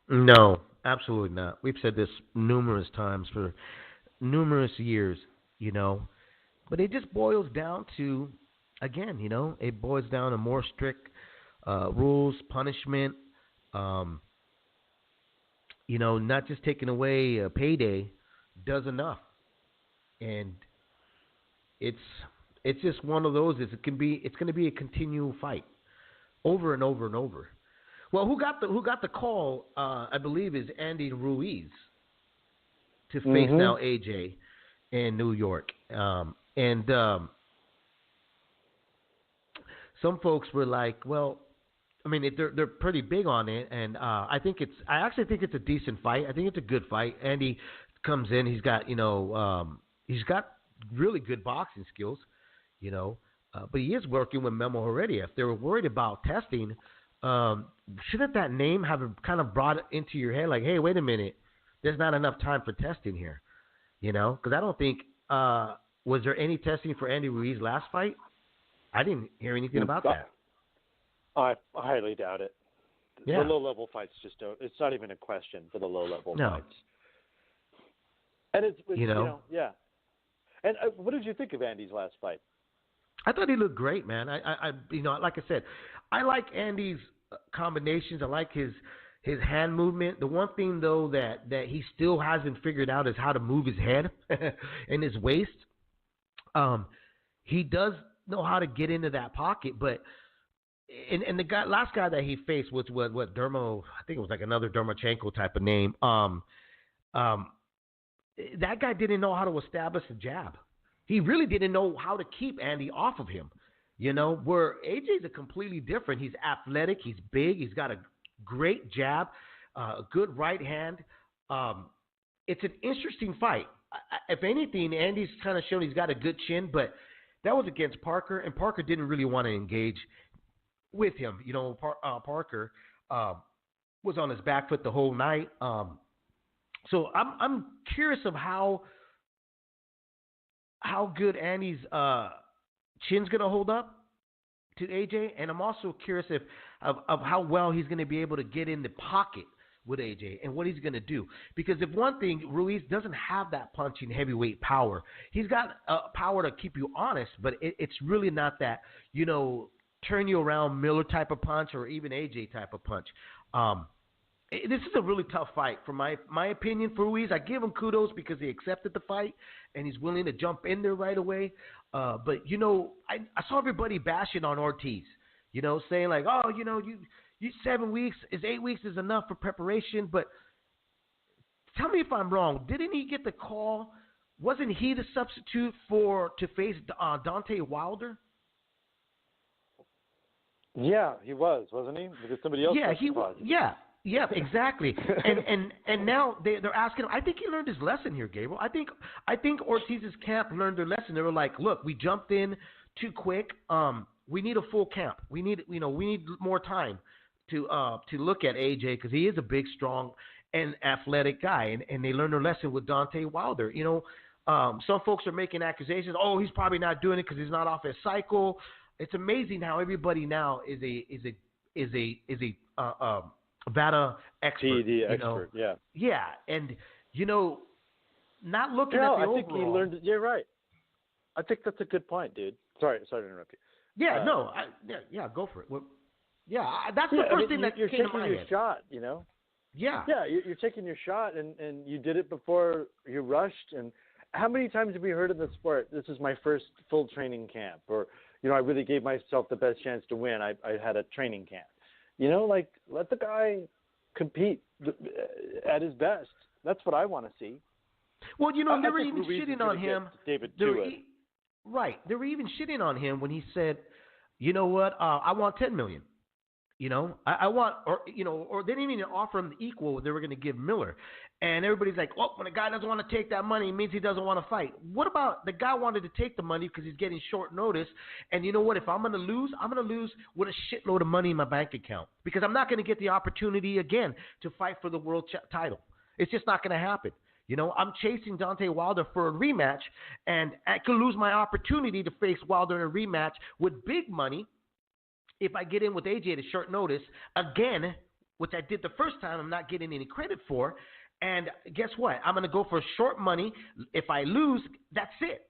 No, absolutely not. We've said this numerous times for numerous years, but it just boils down to, again, it boils down to more strict rules, punishment, not just taking away a payday does enough. And it's just one of those. It's going to be a continual fight over and over and over. Well, who got the call? I believe is Andy Ruiz to face now AJ in New York, and some folks were like, well, I mean, they're pretty big on it, and I actually think it's a decent fight. I think it's a good fight. Andy comes in, he's got really good boxing skills, but he is working with Memo already. If they were worried about testing, shouldn't that name have kind of brought it into your head, like, hey, wait a minute, there's not enough time for testing here, because I don't think was there any testing for Andy Ruiz last fight? I didn't hear anything about that. I highly doubt it. Yeah. The low-level fights just don't. It's not even a question for the low-level fights. And it's yeah. And what did you think of Andy's last fight? I thought he looked great, man. I like I said, I like Andy's combinations. I like his hand movement. The one thing though that he still hasn't figured out is how to move his head and his waist. He does know how to get into that pocket, but and the last guy that he faced was what Dermo, I think it was like another Dermachenko type of name. That guy didn't know how to establish a jab. He really didn't know how to keep Andy off of him. Where AJ's a completely different. He's athletic. He's big. He's got a great jab, a good right hand. It's an interesting fight. If anything, Andy's kind of shown he's got a good chin, but that was against Parker, and Parker didn't really want to engage with him. Parker was on his back foot the whole night. So I'm curious of how good Andy's chin's going to hold up to AJ, and I'm also curious of how well he's going to be able to get in the pocket with AJ and what he's going to do. Because if one thing, Ruiz doesn't have that punching heavyweight power. He's got power to keep you honest, but it's really not that, turn you around Miller type of punch or even AJ type of punch. This is a really tough fight, from my opinion, for Ruiz. I give him kudos because he accepted the fight and he's willing to jump in there right away. But I saw everybody bashing on Ortiz, saying like, oh, you 7 weeks, 8 weeks is enough for preparation. But tell me if I'm wrong. Didn't he get the call? Wasn't he the substitute to face Deontay Wilder? Yeah, he was, wasn't he? Because somebody else. Yeah, he was. Yeah, exactly. and now they're asking him. I think he learned his lesson here, Gabriel. I think Ortiz's camp learned their lesson. They were like, look, we jumped in too quick. we need a full camp. We need more time to look at AJ because he is a big, strong, and athletic guy, and they learned their lesson with Deontay Wilder. Some folks are making accusations. Oh, he's probably not doing it because he's not off his cycle. It's amazing how everybody now is a VADA expert. PED expert, yeah. Yeah, and not looking at the overall. I think he learned. You're right. I think that's a good point, dude. Sorry to interrupt you. Yeah, go for it. Well, that's the first thing that you're came to taking my your head. shot, Yeah. Yeah, you're taking your shot, and you did it before you rushed. And how many times have we heard in the sport, this is my first full training camp, or I really gave myself the best chance to win. I had a training camp. Let the guy compete at his best. That's what I want to see. Well, they were even shitting on him. David Right. They were even shitting on him when he said, you know what, I want $10 million. I want, or they didn't even offer him the equal they were going to give Miller. And everybody's like, well, when a guy doesn't want to take that money, it means he doesn't want to fight. What about the guy wanted to take the money because he's getting short notice? And you know what? If I'm going to lose, I'm going to lose with a shitload of money in my bank account because I'm not going to get the opportunity again to fight for the world title. It's just not going to happen. I'm chasing Deontay Wilder for a rematch, and I could lose my opportunity to face Wilder in a rematch with big money if I get in with AJ at a short notice again, which I did the first time. I'm not getting any credit for. And guess what? I'm going to go for short money. If I lose, that's it.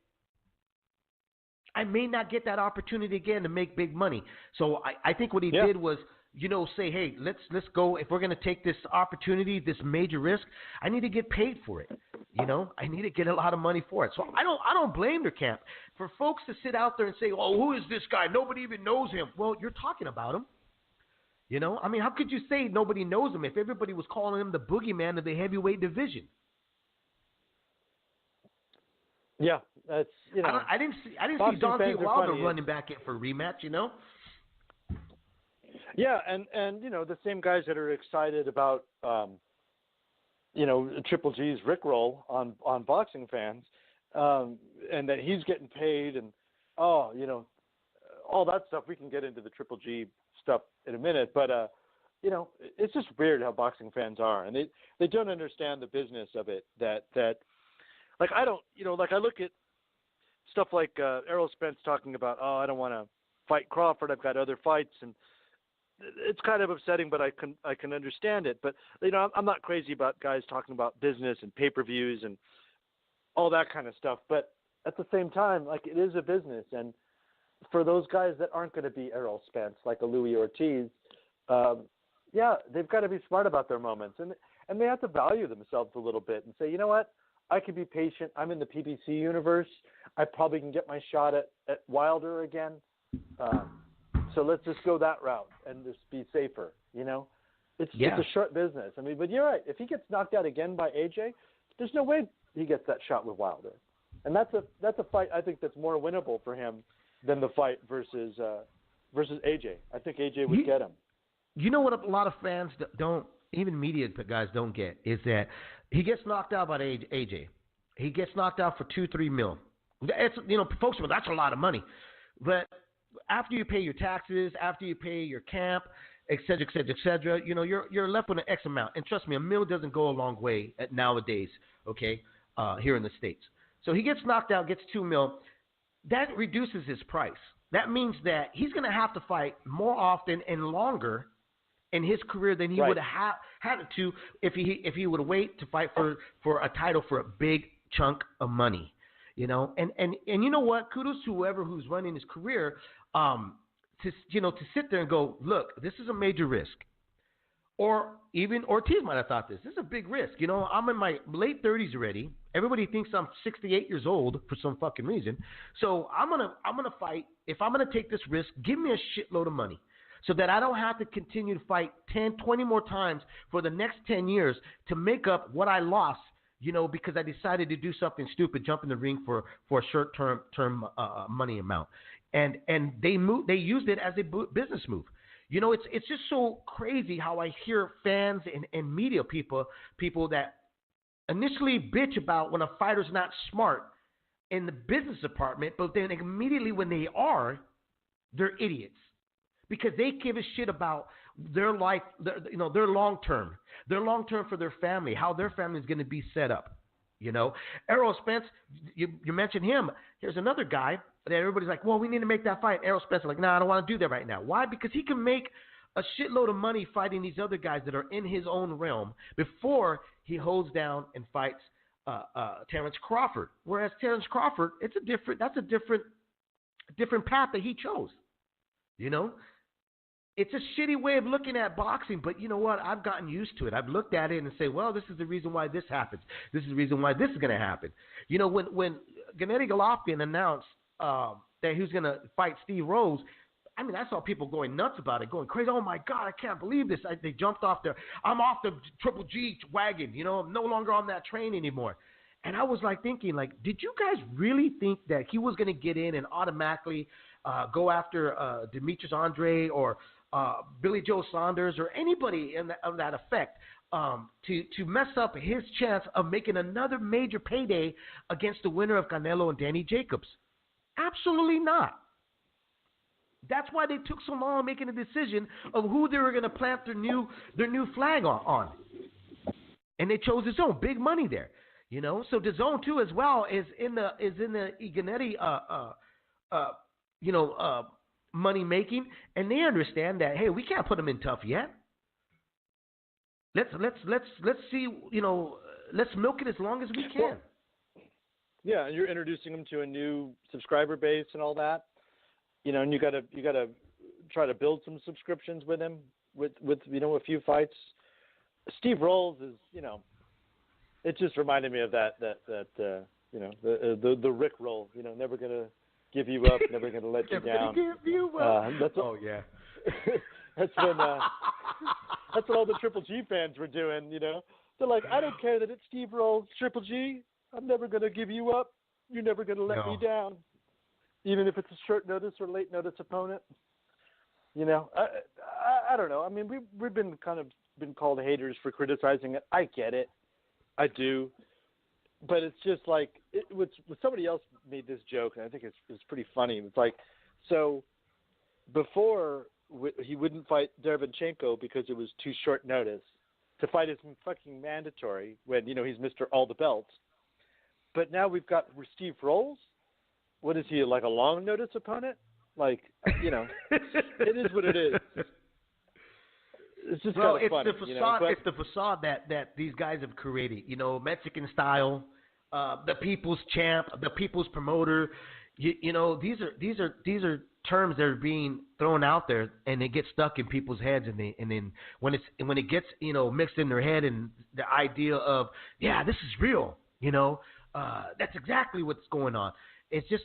I may not get that opportunity again to make big money. So I think what he did was, say, hey, let's go. If we're going to take this opportunity, this major risk, I need to get paid for it. I need to get a lot of money for it. So I don't blame their camp. For folks to sit out there and say, oh, who is this guy? Nobody even knows him. Well, you're talking about him. How could you say nobody knows him if everybody was calling him the boogeyman of the heavyweight division? Yeah, that's I didn't see Deontay Wilder running back in for a rematch. Yeah, and the same guys that are excited about Triple G's rickroll on boxing fans, and that he's getting paid, and all that stuff. We can get into the Triple G stuff in a minute, but it's just weird how boxing fans are, and they don't understand the business of it. That I don't, I look at stuff like Errol Spence talking about, oh, I don't want to fight Crawford, I've got other fights, and it's kind of upsetting, but I can understand it. But I'm not crazy about guys talking about business and pay-per-views and all that kind of stuff. But at the same time, it is a business, and for those guys that aren't going to be Errol Spence, like a Louis Ortiz, they've got to be smart about their moments, and they have to value themselves a little bit and say, you know what, I can be patient. I'm in the PBC universe. I probably can get my shot at Wilder again. So let's just go that route and just be safer. It's a short business. But you're right. If he gets knocked out again by AJ, there's no way he gets that shot with Wilder, and that's a fight I think that's more winnable for him than the fight versus AJ. I think AJ would get him. You know what a lot of fans don't, even media guys don't get, is that he gets knocked out by AJ. He gets knocked out for $2-3 million. It's, folks, well, that's a lot of money. But after you pay your taxes, after you pay your camp, et cetera, you're left with an X amount. And trust me, $1 million doesn't go a long way nowadays, okay, here in the States. So he gets knocked out, gets $2 million. That reduces his price. That means that he's going to have to fight more often and longer in his career than he would have had to if he would wait to fight for a title for a big chunk of money. And you know what? Kudos to whoever who's running his career, to sit there and go, look, this is a major risk. Or even Ortiz might have thought this is a big risk. I'm in my late 30s already. Everybody thinks I'm 68 years old for some fucking reason. So I'm gonna fight. If I'm gonna take this risk, give me a shitload of money so that I don't have to continue to fight 10, 20 more times for the next 10 years to make up what I lost. Because I decided to do something stupid, jump in the ring for a short-term money amount, and they used it as a business move. It's just so crazy how I hear fans and media people that initially bitch about when a fighter's not smart in the business department, but then immediately when they are, they're idiots because they give a shit about their life, their long term for their family, how their family is going to be set up. Errol Spence, you mentioned him. Here's another guy that everybody's like, well, we need to make that fight. Errol Spence is like, I don't want to do that right now. Why? Because he can make a shitload of money fighting these other guys that are in his own realm before he holds down and fights Terrence Crawford. Whereas Terrence Crawford, that's a different path that he chose. It's a shitty way of looking at boxing, but you know what? I've gotten used to it. I've looked at it and say, well, this is the reason why this happens. This is the reason why this is going to happen. When Gennady Golovkin announced that he was going to fight Steve Rose, I saw people going nuts about it, going crazy. Oh, my God, I can't believe this. They jumped off there. I'm off the Triple G wagon. I'm no longer on that train anymore. And I was thinking, did you guys really think that he was going to get in and automatically go after Demetrius Andre or Billy Joe Saunders or anybody of that effect to mess up his chance of making another major payday against the winner of Canelo and Danny Jacobs? Absolutely not. That's why they took so long making a decision of who they were going to plant their new flag on. And they chose DAZN. Big money there. So DAZN too as well is in the Gennady money making, and they understand that, hey, we can't put them in tough yet. Let's see, let's milk it as long as we can. Yeah, and you're introducing them to a new subscriber base and all that. And you gotta try to build some subscriptions with him with a few fights. Steve Rolls is, it just reminded me of that the Rick roll, never gonna give you up, never gonna let you down. Give you up. That's when all the Triple G fans were doing. They're like, I don't care that it's Steve Rolls, Triple G. I'm never gonna give you up. You're never gonna let me down, even if it's a short notice or late notice opponent. I don't know. We've been been called haters for criticizing it. I get it. I do. But it's just somebody else made this joke, and I think it's pretty funny. It's so before he wouldn't fight Derevyanchenko because it was too short notice. To fight is fucking mandatory when, he's Mr. All the Belts. But now we've got Steve Rolls. What is he, a long notice opponent? It is what it is. It's just kind of funny. It's the facade that these guys have created. Mexican style, the people's champ, the people's promoter. These are terms that are being thrown out there, and they get stuck in people's heads, and then when it gets mixed in their head, and the idea of this is real. That's exactly what's going on. It's just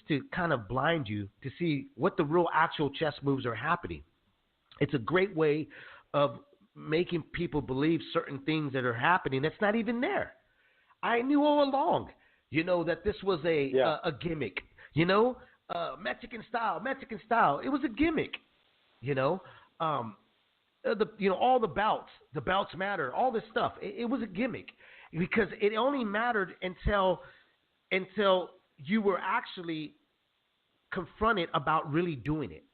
to kind of blind you to see what the real actual chess moves are happening. It's a great way of making people believe certain things that are happening that's not even there. I knew all along, that this was a gimmick. Mexican style. It was a gimmick. All the bouts matter, all this stuff. It was a gimmick because it only mattered until you were actually confronted about really doing it.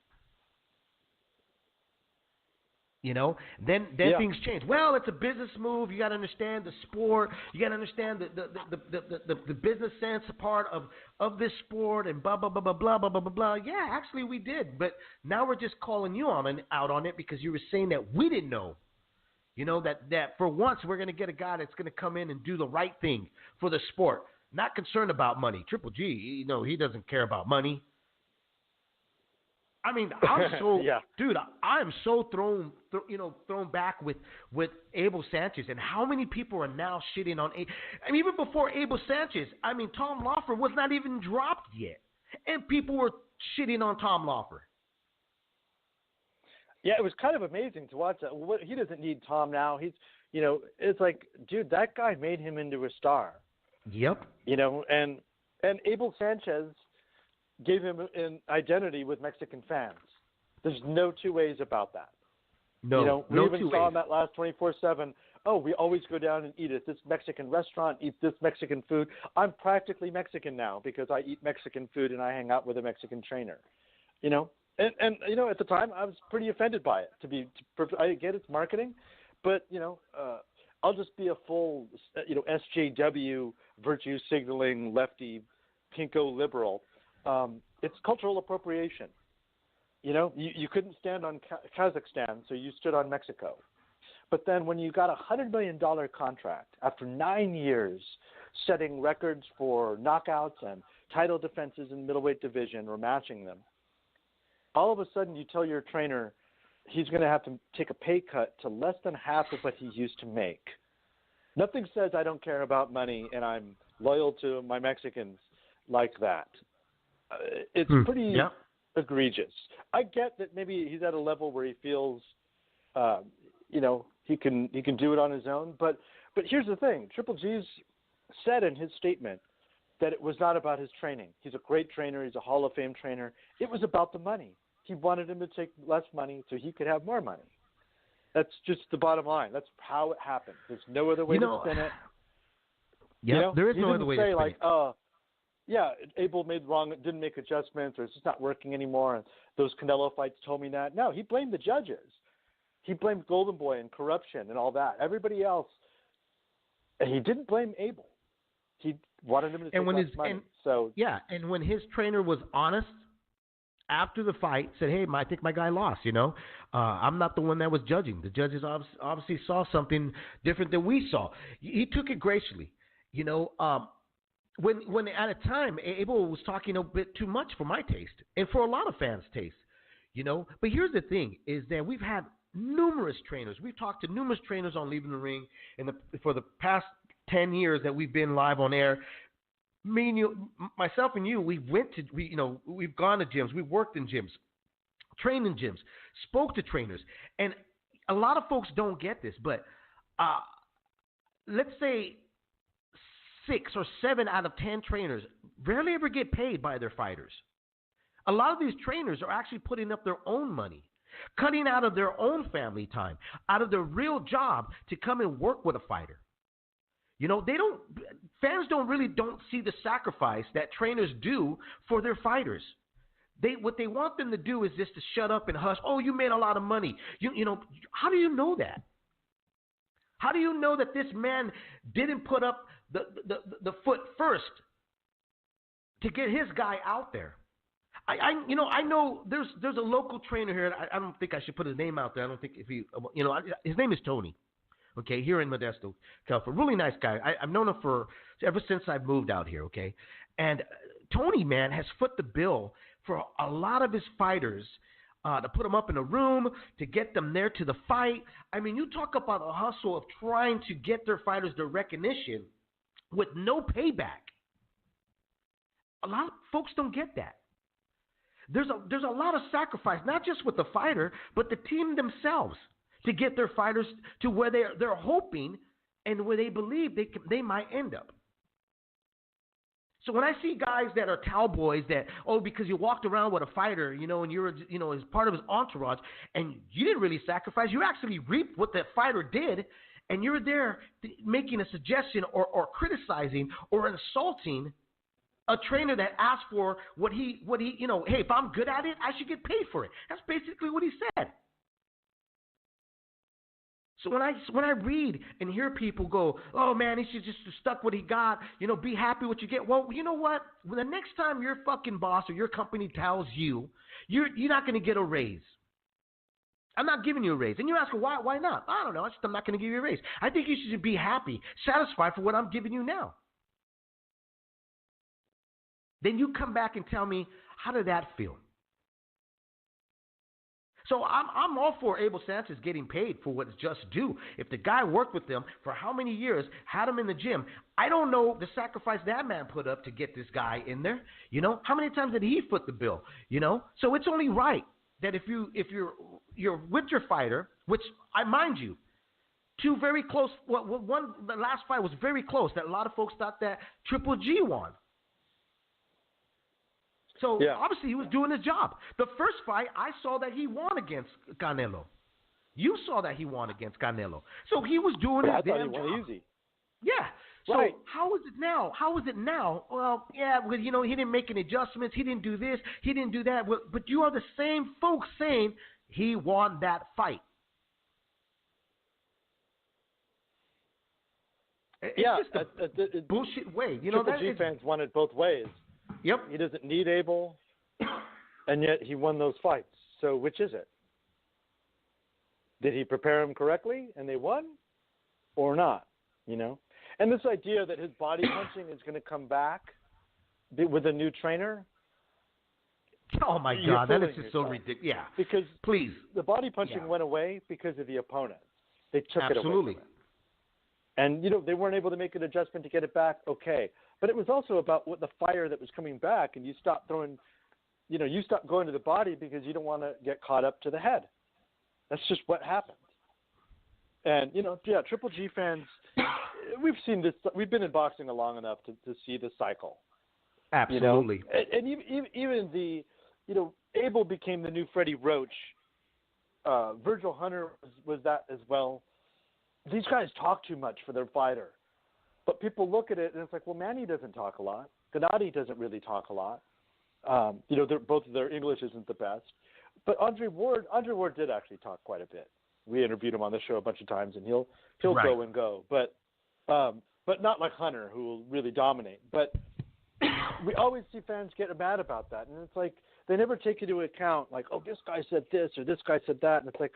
Then things change. Well, it's a business move. You got to understand the sport. You got to understand the business sense part of this sport and blah, blah, blah, blah, blah, blah, blah, blah, blah. Yeah, actually we did. But now we're just calling you out on it because you were saying that we didn't know. That for once we're going to get a guy that's going to come in and do the right thing for the sport. Not concerned about money. Triple G, he doesn't care about money. I'm so dude. I am so thrown back with Abel Sanchez, and how many people are now shitting on. Even before Abel Sanchez, Tom Loeffler was not even dropped yet, and people were shitting on Tom Loeffler. Yeah, it was kind of amazing to watch that. He doesn't need Tom now. He's, it's like, dude, that guy made him into a star. Yep. And Abel Sanchez gave him an identity with Mexican fans. There's no two ways about that. No, we even saw in that last 24/7. Oh, we always go down and eat at this Mexican restaurant, eat this Mexican food. I'm practically Mexican now because I eat Mexican food and I hang out with a Mexican trainer. And at the time I was pretty offended by it. I get it's marketing, but I'll just be a full SJW virtue signaling lefty pinko liberal. It's cultural appropriation. You couldn't stand on Kazakhstan, so you stood on Mexico. But then when you got a $100 million contract after 9 years, setting records for knockouts and title defenses in the middleweight division or matching them, all of a sudden you tell your trainer he's going to have to take a pay cut to less than half of what he used to make. Nothing says I don't care about money and I'm loyal to my Mexicans like that. It's pretty egregious. I get that maybe he's at a level where he feels, he can do it on his own. But here's the thing: Triple G's said in his statement that it was not about his training. He's a great trainer. He's a Hall of Fame trainer. It was about the money. He wanted him to take less money so he could have more money. That's just the bottom line. That's how it happened. There's no other way to spin it. Yeah, there is no other way to spin it. Abel didn't make adjustments, or it's just not working anymore, and those Canelo fights told me that. No, he blamed the judges. He blamed Golden Boy and corruption and all that. Everybody else, and he didn't blame Abel. He wanted him to take less money. And when his trainer was honest after the fight, said, "Hey, I think my guy lost. I'm not the one that was judging. The judges obviously saw something different than we saw." He took it gracefully. When at a time Abel was talking a bit too much for my taste and for a lot of fans' taste, But here's the thing: is that we've had numerous trainers. We've talked to numerous trainers on Leaving the Ring for the past 10 years that we've been live on air. Me and you, myself and you, we've gone to gyms, we've worked in gyms, trained in gyms, spoke to trainers, and a lot of folks don't get this, but let's say 6 or 7 out of 10 trainers rarely ever get paid by their fighters. A lot of these trainers are actually putting up their own money, cutting out of their own family time, out of their real job to come and work with a fighter. Fans don't see the sacrifice that trainers do for their fighters. What they want them to do is just to shut up and hush. Oh, you made a lot of money. How do you know that? How do you know that this man didn't put up the foot first to get his guy out there? I know there's a local trainer here. I don't think I should put his name out there. I don't think his name is Tony. Okay, here in Modesto, California. Really nice guy. I've known him ever since I've moved out here, okay? And Tony, man, has foot the bill for a lot of his fighters to put them up in a room, to get them there to the fight. I mean, you talk about a hustle of trying to get their fighters the recognition with no payback. A lot of folks don't get that. There's a lot of sacrifice, not just with the fighter, but the team themselves, to get their fighters to where they're hoping and where they believe they might end up. So when I see guys that are cowboys that, because you walked around with a fighter, and you're, as part of his entourage, and you didn't really sacrifice, you actually reaped what that fighter did, and you're there making a suggestion or criticizing or insulting a trainer that asked for what he, hey, if I'm good at it, I should get paid for it. That's basically what he said. So when I read and hear people go, oh man, he should just stuck what he got, be happy what you get. Well, you know what? When the next time your fucking boss or your company tells you, you're not going to get a raise. I'm not giving you a raise. And you ask, why not? I don't know. I'm not going to give you a raise. I think you should be happy, satisfied for what I'm giving you now. Then you come back and tell me, how did that feel? So I'm all for Abel Sanchez getting paid for what is just due. If the guy worked with them for how many years, had him in the gym, I don't know the sacrifice that man put up to get this guy in there. How many times did he foot the bill? So it's only right that if you're with your fighter, which I mind you, two very close. The last fight was very close. That a lot of folks thought that Triple G won. So, obviously, he was doing his job. The first fight, I saw that he won against Canelo. You saw that he won against Canelo. So, he was doing his damn job. I thought he won easy. Yeah. So right. how is it now? How is it now? Well, yeah, well, he didn't make any adjustments. He didn't do this. He didn't do that. But you are the same folks saying he won that fight. It's just a bullshit way. Triple G fans want it both ways. Yep. He doesn't need Abel, and yet he won those fights. So which is it? Did he prepare him correctly and they won, or not? And this idea that his body punching is going to come back with a new trainer. Oh my God, that is just so ridiculous. Yeah. Because please, the body punching went away because of the opponent. They took it away from him. And they weren't able to make an adjustment to get it back. Okay, but it was also about what the fire that was coming back, and you stopped throwing. You stopped going to the body because you don't want to get caught up to the head. That's just what happened. And, Triple G fans, we've seen this. We've been in boxing long enough to see the cycle. Absolutely. And even the, Abel became the new Freddie Roach. Virgil Hunter was that as well. These guys talk too much for their fighter. But people look at it and it's like, well, Manny doesn't talk a lot. Gennady doesn't really talk a lot. Both of their English isn't the best. But Andre Ward did actually talk quite a bit. We interviewed him on the show a bunch of times, and he'll right. go and go. But not like Hunter, who will really dominate. But we always see fans get mad about that, and it's like they never take into account, like, oh, this guy said this or this guy said that, and it's like,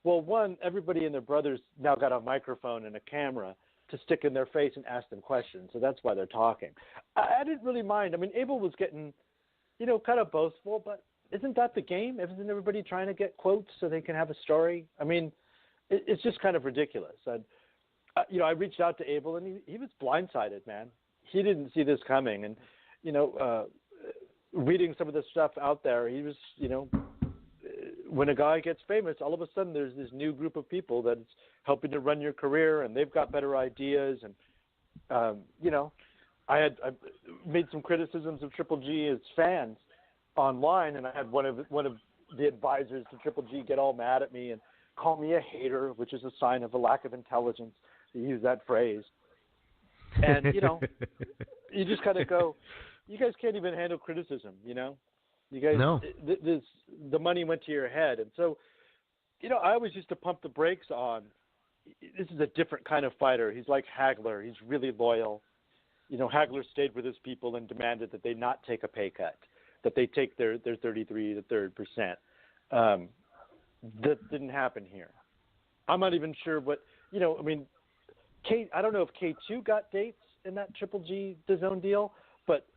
well, one, everybody and their brothers now got a microphone and a camera to stick in their face and ask them questions, so that's why they're talking. I didn't really mind. I mean, Abel was getting, kind of boastful, but isn't that the game? Isn't everybody trying to get quotes so they can have a story? I mean, it's just kind of ridiculous. And, I reached out to Abel, and he was blindsided, man. He didn't see this coming. And, reading some of the stuff out there, he was, when a guy gets famous, all of a sudden there's this new group of people that's helping to run your career, and they've got better ideas. And, I made some criticisms of Triple G as fans online, and I had one of the advisors to Triple G get all mad at me and call me a hater, which is a sign of a lack of intelligence to use that phrase. And you just kind of go, you guys can't even handle criticism, You guys, no. The money went to your head, and so I always used to pump the brakes on. This is a different kind of fighter. He's like Hagler. He's really loyal. Hagler stayed with his people and demanded that they not take a pay cut, that they take their 33 to 3%. That didn't happen here. I'm not even sure what, I don't know if K2 got dates in that Triple G DAZN deal, but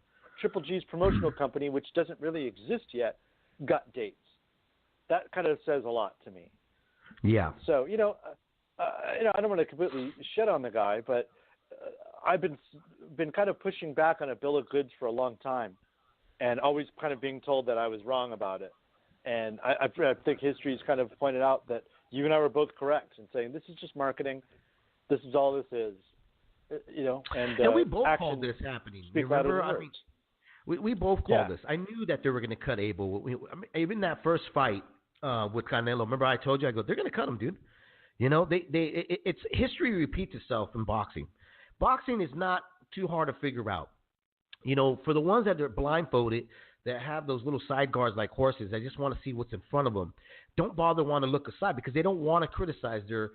Triple G's promotional company, which doesn't really exist yet, got dates. That kind of says a lot to me. Yeah. So, I don't want to completely shit on the guy, but I've been kind of pushing back on a bill of goods for a long time, and always kind of being told that I was wrong about it. And I think history's kind of pointed out that you and I were both correct in saying this is just marketing. This is all this is, And we both called this happening. Remember? We both called this. I knew that they were going to cut Abel. Even that first fight with Canelo. Remember, I told you, I go, they're going to cut him, dude. It's history repeats itself in boxing. Boxing is not too hard to figure out. For the ones that are blindfolded, that have those little side guards like horses, I just want to see what's in front of them. Don't bother want to look aside because they don't want to criticize their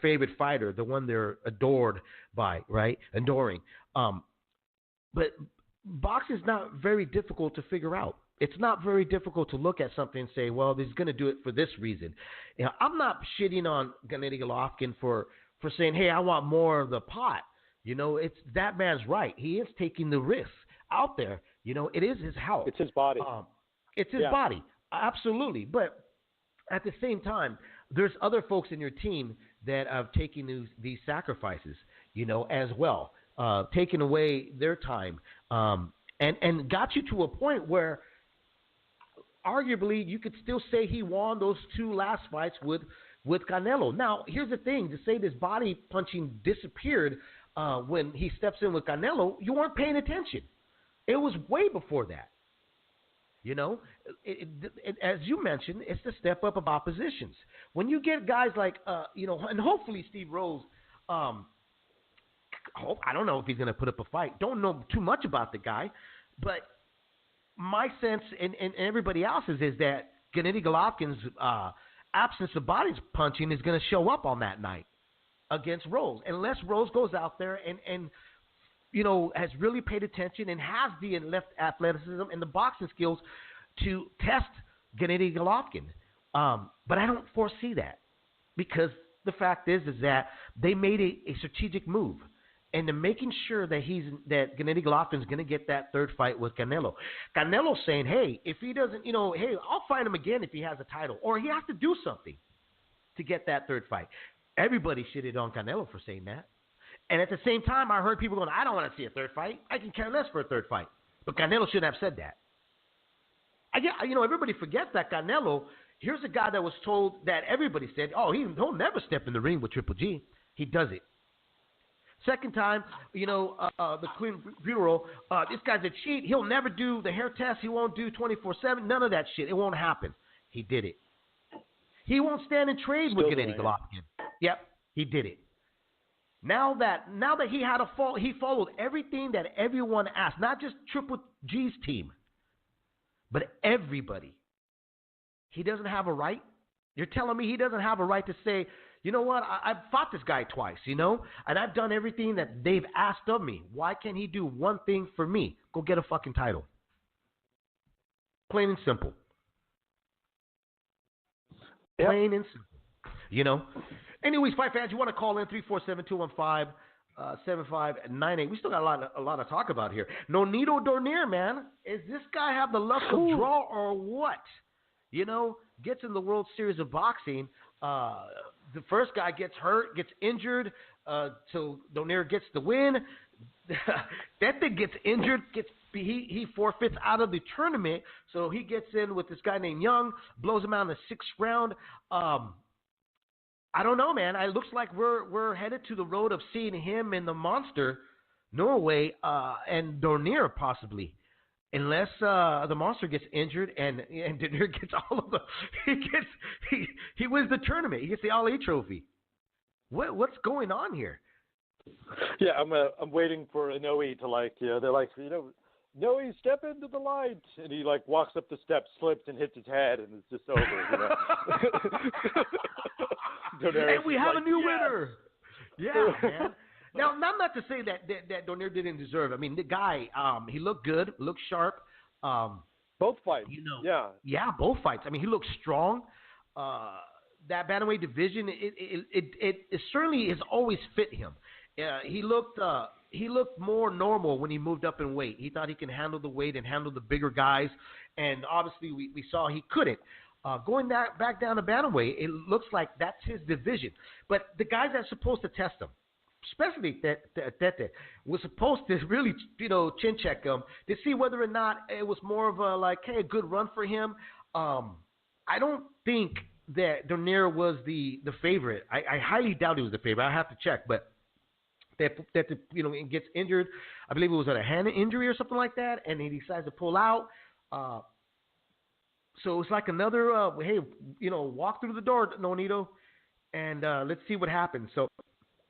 favorite fighter, the one they're adored by, right? Adoring. But boxing is not very difficult to figure out. It's not very difficult to look at something and say, well, he's going to do it for this reason. I'm not shitting on Gennady Golovkin for saying, hey, I want more of the pot. It's that man's right. He is taking the risks out there. It is his health. It's his body. It's his body. Absolutely. But at the same time, there's other folks in your team that have taken these sacrifices, as well, taking away their time, and got you to a point where arguably you could still say he won those two last fights with Canelo. Now, here's the thing. To say this body punching disappeared when he steps in with Canelo, you weren't paying attention. It was way before that. As you mentioned, it's the step up of oppositions. When you get guys like, and hopefully Steve Rose I don't know if he's going to put up a fight. Don't know too much about the guy, but my sense and everybody else's is that Gennady Golovkin's absence of body punching is going to show up on that night against Rose, unless Rose goes out there and has really paid attention and has the left athleticism and the boxing skills to test Gennady Golovkin. But I don't foresee that, because the fact is that they made a strategic move, and they're making sure that Gennady Golovkin's going to get that third fight with Canelo. Canelo's saying, hey, if he doesn't, hey, I'll fight him again if he has a title, or he has to do something to get that third fight. Everybody shitted on Canelo for saying that. And at the same time, I heard people going, I don't want to see a third fight. I can care less for a third fight. But Canelo shouldn't have said that. Everybody forgets that Canelo, here's a guy that was told that everybody said, he'll never step in the ring with Triple G. He does it. Second time, the Queen Bureau, this guy's a cheat. He'll never do the hair test. He won't do 24/7. None of that shit. It won't happen. He did it. He won't stand and trade with Gennady Golovkin. Yep, he did it. Now that he had a fault, he followed everything that everyone asked, not just Triple G's team, but everybody. He doesn't have a right. You're telling me he doesn't have a right to say, you know what, I've fought this guy twice, and I've done everything that they've asked of me. Why can't he do one thing for me? Go get a fucking title. Plain and simple. Yep. Plain and simple. Anyways, fight fans, you want to call in 347-215-7598. We still got a lot of talk about here. Nonito Donaire, man. Is this guy have the luck of draw or what? Gets in the World Series of Boxing. The first guy gets hurt, gets injured, so Donaire gets the win. That thing gets injured, he forfeits out of the tournament, so he gets in with this guy named Young, blows him out in the 6th round. I don't know, man. It looks like we're headed to the road of seeing him and the monster, Norway, and Donaire possibly. Unless the monster gets injured and Donaire gets all of the he wins the tournament. He gets the LIITR trophy. What's going on here? Yeah, I'm waiting for Inoue to they're like, Inoue, step into the light, and he walks up the steps, slips, and hits his head, and it's just over. And we have a new winner. Yeah, man. Now, not to say that Donaire didn't deserve it. I mean, the guy, he looked good, looked sharp. Both fights. Yeah, both fights. I mean, he looked strong. That bantamweight division, it certainly has always fit him. He looked more normal when he moved up in weight. He thought he can handle the weight and handle the bigger guys, and obviously we saw he couldn't. Going back down to bantamweight, it looks like that's his division. But the guys that's supposed to test him, especially Tete, was supposed to really, chin check him to see whether or not it was more of a good run for him. I don't think that Donaire was the favorite. I highly doubt he was the favorite. I have to check, but that gets injured. I believe it was a hand injury or something like that, and he decides to pull out. So it's like another, walk through the door, Nonito, and let's see what happens. So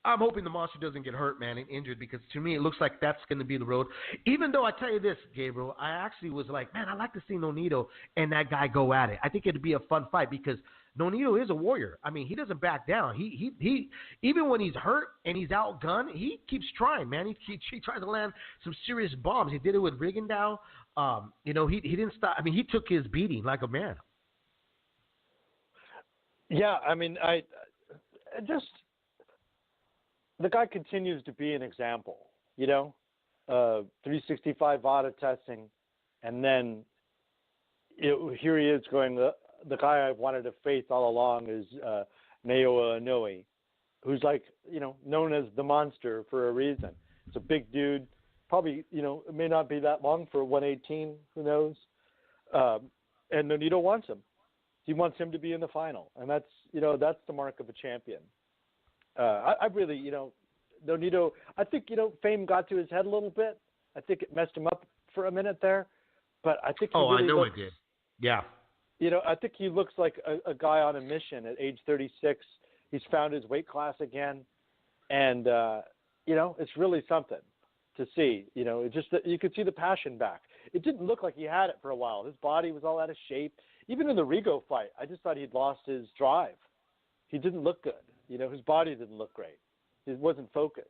I'm hoping the monster doesn't get hurt, man, and injured, because to me it looks like that's going to be the road. Even though I tell you this, Gabriel, I actually was like, man, I'd like to see Nonito and that guy go at it. I think it'd be a fun fight because Nonito is a warrior. I mean, he doesn't back down. He even when he's hurt and he's outgunned, he keeps trying, man. He tries to land some serious bombs. He did it with Rigondeaux. He didn't stop. I mean, he took his beating like a man. Yeah, I mean, the guy continues to be an example, 365 VADA testing, and then here he is going, the guy I've wanted to face all along is Naoya Inoue, who's known as the monster for a reason. It's a big dude, probably, it may not be that long for 118, who knows? And Nonito wants him. He wants him to be in the final, and that's the mark of a champion. I really, Nonito, I think, fame got to his head a little bit. I think it messed him up for a minute there, but I think I know it did. Yeah. I think he looks like a guy on a mission at age 36. He's found his weight class again, and it's really something to see. It just you could see the passion back. It didn't look like he had it for a while. His body was all out of shape. Even in the Rigo fight, I just thought he'd lost his drive. He didn't look good. His body didn't look great. He wasn't focused.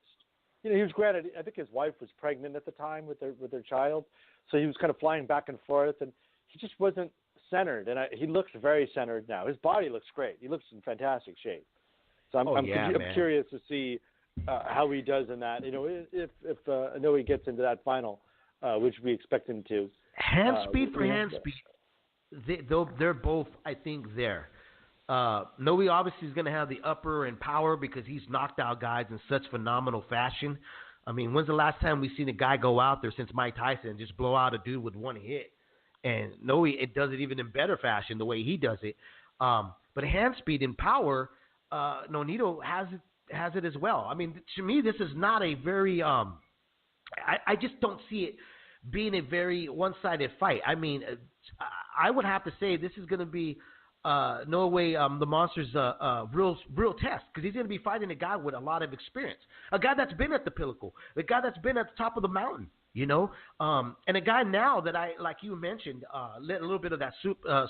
He was granted. I think his wife was pregnant at the time with their child, so he was kind of flying back and forth, and he just wasn't centered. And he looks very centered now. His body looks great. He looks in fantastic shape. So I'm curious to see how he does in that. If I know he gets into that final, which we expect him to. Hand speed for hand speed, they're both, I think, there. Noe obviously is going to have the upper and power because he's knocked out guys in such phenomenal fashion. I mean, when's the last time we've seen a guy go out there since Mike Tyson and just blow out a dude with one hit? And Noe, it does it even in better fashion the way he does it. But hand speed and power, Nonito has it as well. I mean, to me, this is not a very I just don't see it being a very one-sided fight. I mean, I would have to say this is going to be no way the Monster's real test, because he's going to be fighting a guy with a lot of experience, a guy that's been at the pinnacle, a guy that's been at the top of the mountain, and a guy now that like you mentioned, let a little bit of that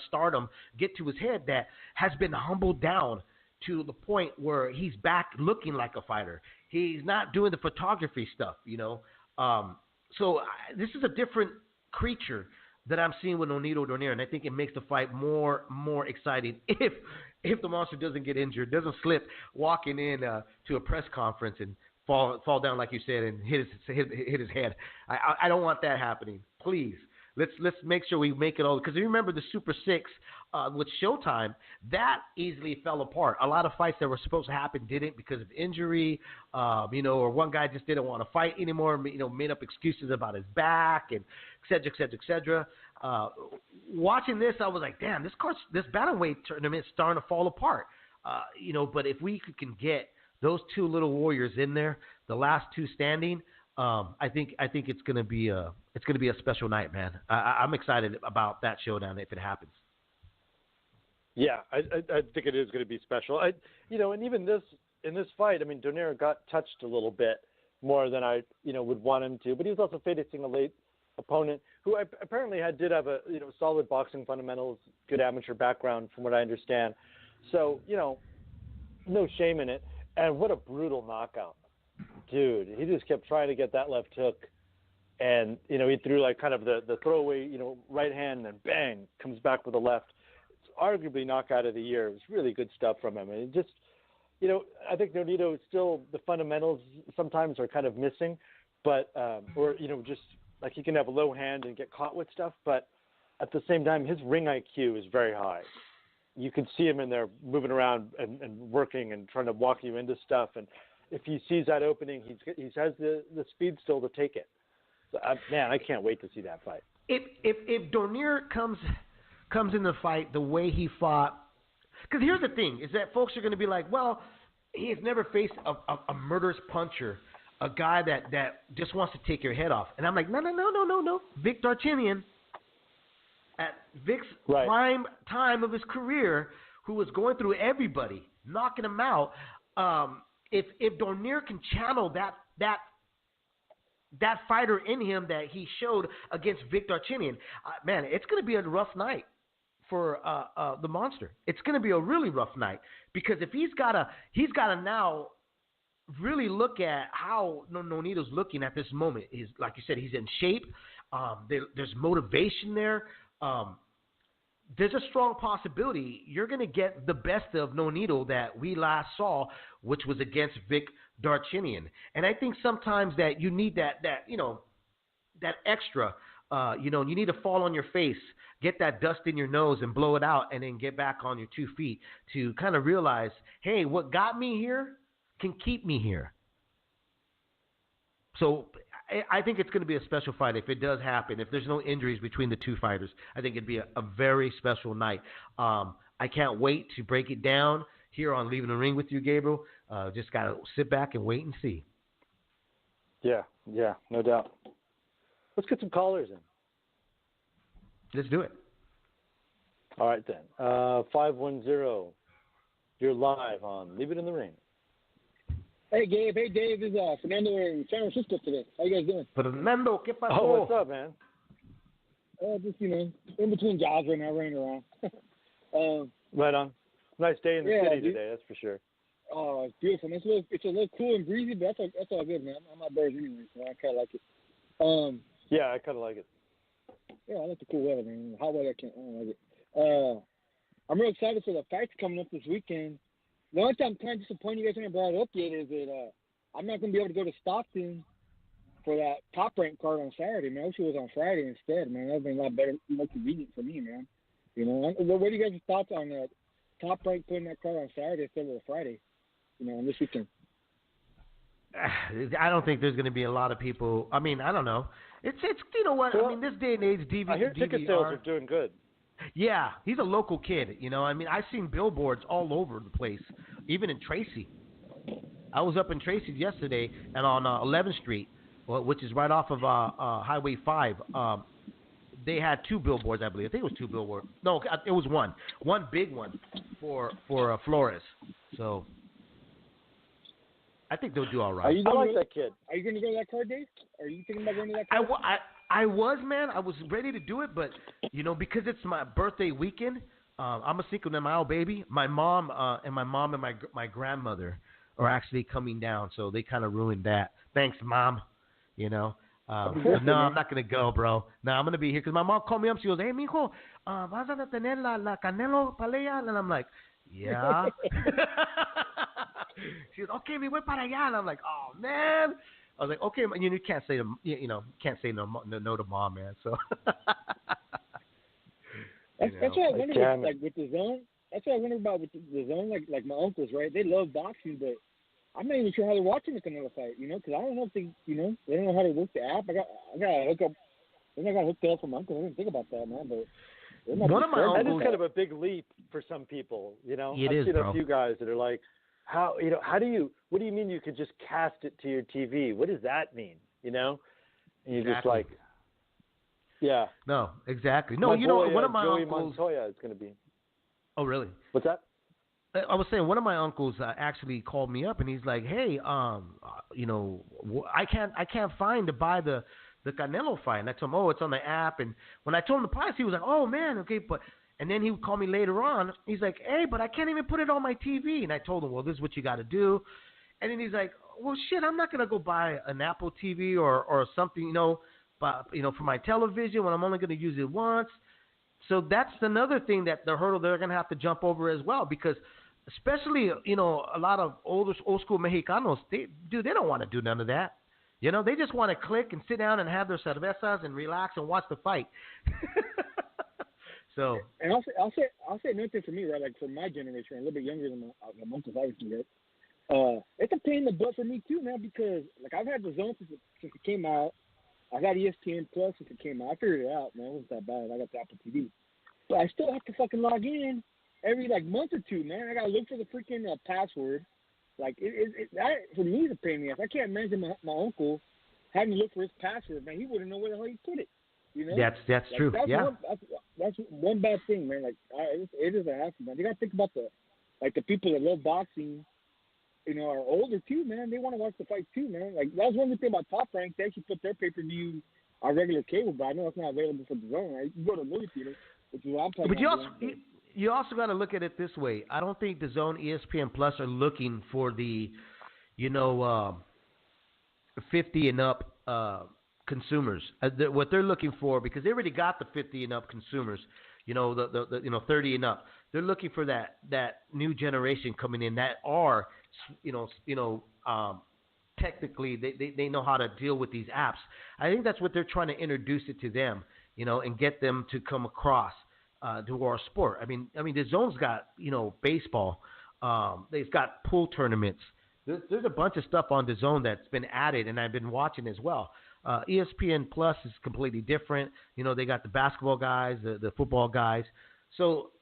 stardom get to his head, that has been humbled down to the point where he's back looking like a fighter. He's not doing the photography stuff, So this is a different creature that I'm seeing with Nonito Donaire, and I think it makes the fight more exciting if the Monster doesn't get injured, doesn't slip walking in to a press conference and fall down like you said and hit his head. I don't want that happening. Please, let's make sure we make it all, because you remember the Super 6 with Showtime, that easily fell apart. A lot of fights that were supposed to happen didn't because of injury, or one guy just didn't want to fight anymore, made up excuses about his back, and et cetera. Watching this, I was like, damn, this bantamweight tournament is starting to fall apart. But if we can get those two little warriors in there, the last two standing, I think it's gonna be a special night, man. I'm excited about that showdown if it happens. Yeah, I think it is going to be special. And even in this fight, I mean, Donaire got touched a little bit more than I would want him to, but he was also facing a late opponent who apparently did have a solid boxing fundamentals, good amateur background from what I understand. So no shame in it. And what a brutal knockout, dude! He just kept trying to get that left hook, and he threw like kind of the throwaway right hand, and then bang, comes back with a left. It's arguably knockout of the year. It was really good stuff from him, and it just I think Nonito is still, the fundamentals sometimes are kind of missing, but or just like he can have a low hand and get caught with stuff, but at the same time his ring IQ is very high. You can see him in there moving around and working and trying to walk you into stuff, and if he sees that opening, he has the speed still to take it. So I can't wait to see that fight. If Donaire comes in the fight the way he fought, because here's the thing, is that folks are going to be like, well, he has never faced a murderous puncher, a guy that just wants to take your head off. And I'm like, no. Vic Darchinyan, at Vic's prime time of his career, who was going through everybody, knocking him out, if Donaire can channel that fighter in him that he showed against Vic Darchinyan, man, it's going to be a rough night for the Monster. It's going to be a really rough night, because if he's got to now really look at how Nonito's looking at this moment. He's, like you said, he's in shape. There's motivation there. There's a strong possibility you're going to get the best of Nonito that we last saw, which was against Vic Darchinyan. And I think sometimes that you need that extra, you need to fall on your face, get that dust in your nose and blow it out, and then get back on your 2 feet to kind of realize, hey, what got me here can keep me here. So I think it's going to be a special fight if it does happen. If there's no injuries between the two fighters, I think it'd be a very special night. I can't wait to break it down here on Leaving the Ring with you, Gabriel. Just got to sit back and wait and see. Yeah, no doubt. Let's get some callers in. Let's do it. All right, then. 510, you're live on Leave It in the Ring. Hey, Gabe. Hey, Dave. This is Fernando in San Francisco today. How you guys doing? Fernando, ¿qué pasó? Oh, what's up, man? Just, in between jobs right now, running around. Right on. Nice day in the city dude. today, that's for sure. Oh, it's beautiful. It's a little cool and breezy, but that's all good, man. I'm not birds anyway, so I kind of like it. Yeah, I kind of like it. Yeah, I like the cool weather, man. Hot weather, I don't like it. I'm real excited for the fights coming up this weekend. The only thing I'm kind of disappointed you guys haven't brought it up yet is that I'm not going to be able to go to Stockton for that Top Rank card on Saturday, man. I wish it was on Friday instead, man. That would have been a lot better, more convenient for me, man. What are you guys' thoughts on Top Rank putting that card on Saturday instead of a Friday, on this weekend? I don't think there's going to be a lot of people. I mean, I don't know. It's you know what? Well, I mean, this day and age, I hear ticket sales are doing good. Yeah, he's a local kid. I mean, I've seen billboards all over the place, even in Tracy. I was up in Tracy yesterday and on 11th Street, which is right off of Highway 5. They had 2 billboards, I believe. I think it was 2 billboards. No, it was one. One big one for Flores. So I think they'll do all right. I like that kid. Are you going to go to that card, Dave? Are you thinking about going to that card? I was, man. I was ready to do it, but, because it's my birthday weekend, I'm a Cinco de Mayo baby. My mom and my grandmother are actually coming down, so they kind of ruined that. Thanks, Mom. No, I'm not going to go, bro. No, I'm going to be here because my mom called me up. She goes, hey, mijo, ¿vas a tener la Canelo pelea? And I'm like, yeah. She goes, okay, me voy para allá. And I'm like, oh, man. I was like, okay, you can't say no to Mom, man. So that's what I wonder like with the zone. That's what I wonder about with the zone. Like my uncles, right? They love boxing, but I'm not even sure how they're watching the Canelo fight. Because I don't know if they, they don't know how to work the app. I got to hook up. I got hooked up for my uncle. I didn't think about that, man. But one of my uncles, that is kind of a big leap for some people. It I've is, seen bro. a few guys that are like, what do you mean you could just cast it to your TV? What does that mean? And you're just like, yeah. No, exactly. No, boy, one of my Joey uncles. Montoya is going to be. Oh, really? What's that? I was saying one of my uncles actually called me up and he's like, hey, I can't find to buy the Canelo fight. And I told him, it's on the app. And when I told him the price, he was like, oh man, okay, and then he would call me later on. He's like, hey, but I can't even put it on my TV. And I told him, well, this is what you got to do. And then he's like, well, shit, I'm not going to go buy an Apple TV or something, for my television when I'm only going to use it once. So that's another thing that the hurdle they're going to have to jump over as well, because especially, a lot of old school Mexicanos, they don't want to do none of that. They just want to click and sit down and have their cervezas and relax and watch the fight. So. And I'll say another thing for me, right? Like for my generation, a little bit younger than my uncles, obviously, right? It's a pain in the butt for me too, man, because like I've had the zone since it came out. I got ESPN Plus since it came out. I figured it out, man. It wasn't that bad. I got the Apple TV, but I still have to fucking log in every month or two, man. I gotta look for the freaking password. Like that for me is a pain in the ass. I can't imagine my uncle having to look for his password, man. He wouldn't know where the hell he put it. That's true. That's one bad thing, man. Like it is a hassle, man. You gotta think about the people that love boxing. Are older too, man. They want to watch the fight too, man. Like that was one good thing about Top Rank. They actually put their pay-per-view on regular cable, but I know it's not available for the zone. Right? You go to a movie theater, which is what I'm talking about. But you also got to look at it this way. I don't think the Zone, ESPN Plus are looking for the, 50 and up consumers. What they're looking for, because they already got the 50 and up consumers, the 30 and up. They're looking for that new generation coming in that are, technically they know how to deal with these apps. I think that's what they're trying to introduce it to them, and get them to come across to our sport. I mean, the Zone's got, baseball. They've got pool tournaments. There's a bunch of stuff on the Zone that's been added, and I've been watching as well. ESPN Plus is completely different. They got the basketball guys, the football guys. So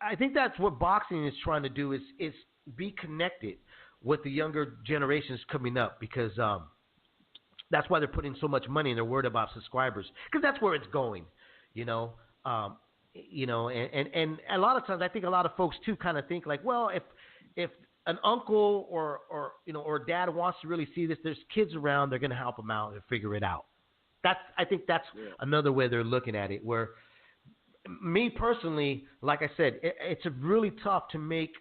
I think that's what boxing is trying to do is be connected with the younger generations coming up, because that's why they're putting so much money and they're worried about subscribers, because that's where it's going, and a lot of times I think a lot of folks too kind of think like, well, if an uncle or or dad wants to really see this, there's kids around, they're going to help them out and figure it out. I think that's another way they're looking at it. Where me personally, like I said, it's really tough to make,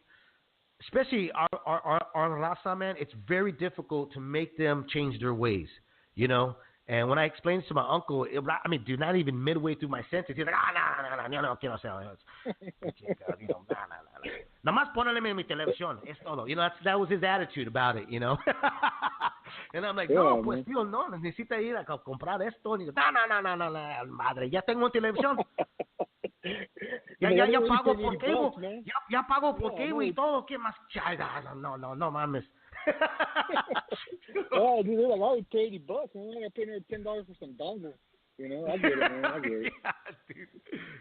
especially our Raza, man. It's very difficult to make them change their ways, And when I explained this to my uncle, dude, not even midway through my sentence, he's like, no, quiero hacer eso. Nada más ponele en mi televisión, es todo. That was his attitude about it, And I'm like, no, pues, tío, no, necesita ir a comprar esto. And he goes, no, madre, ya tengo televisión. Ya pago por cable. Ya pago por cable y todo. ¿Qué más? No mames. Oh, dude, they're like, I would pay $80, man. I got to pay another $10 for some dongle. I get it, man. I get it. Yeah, dude.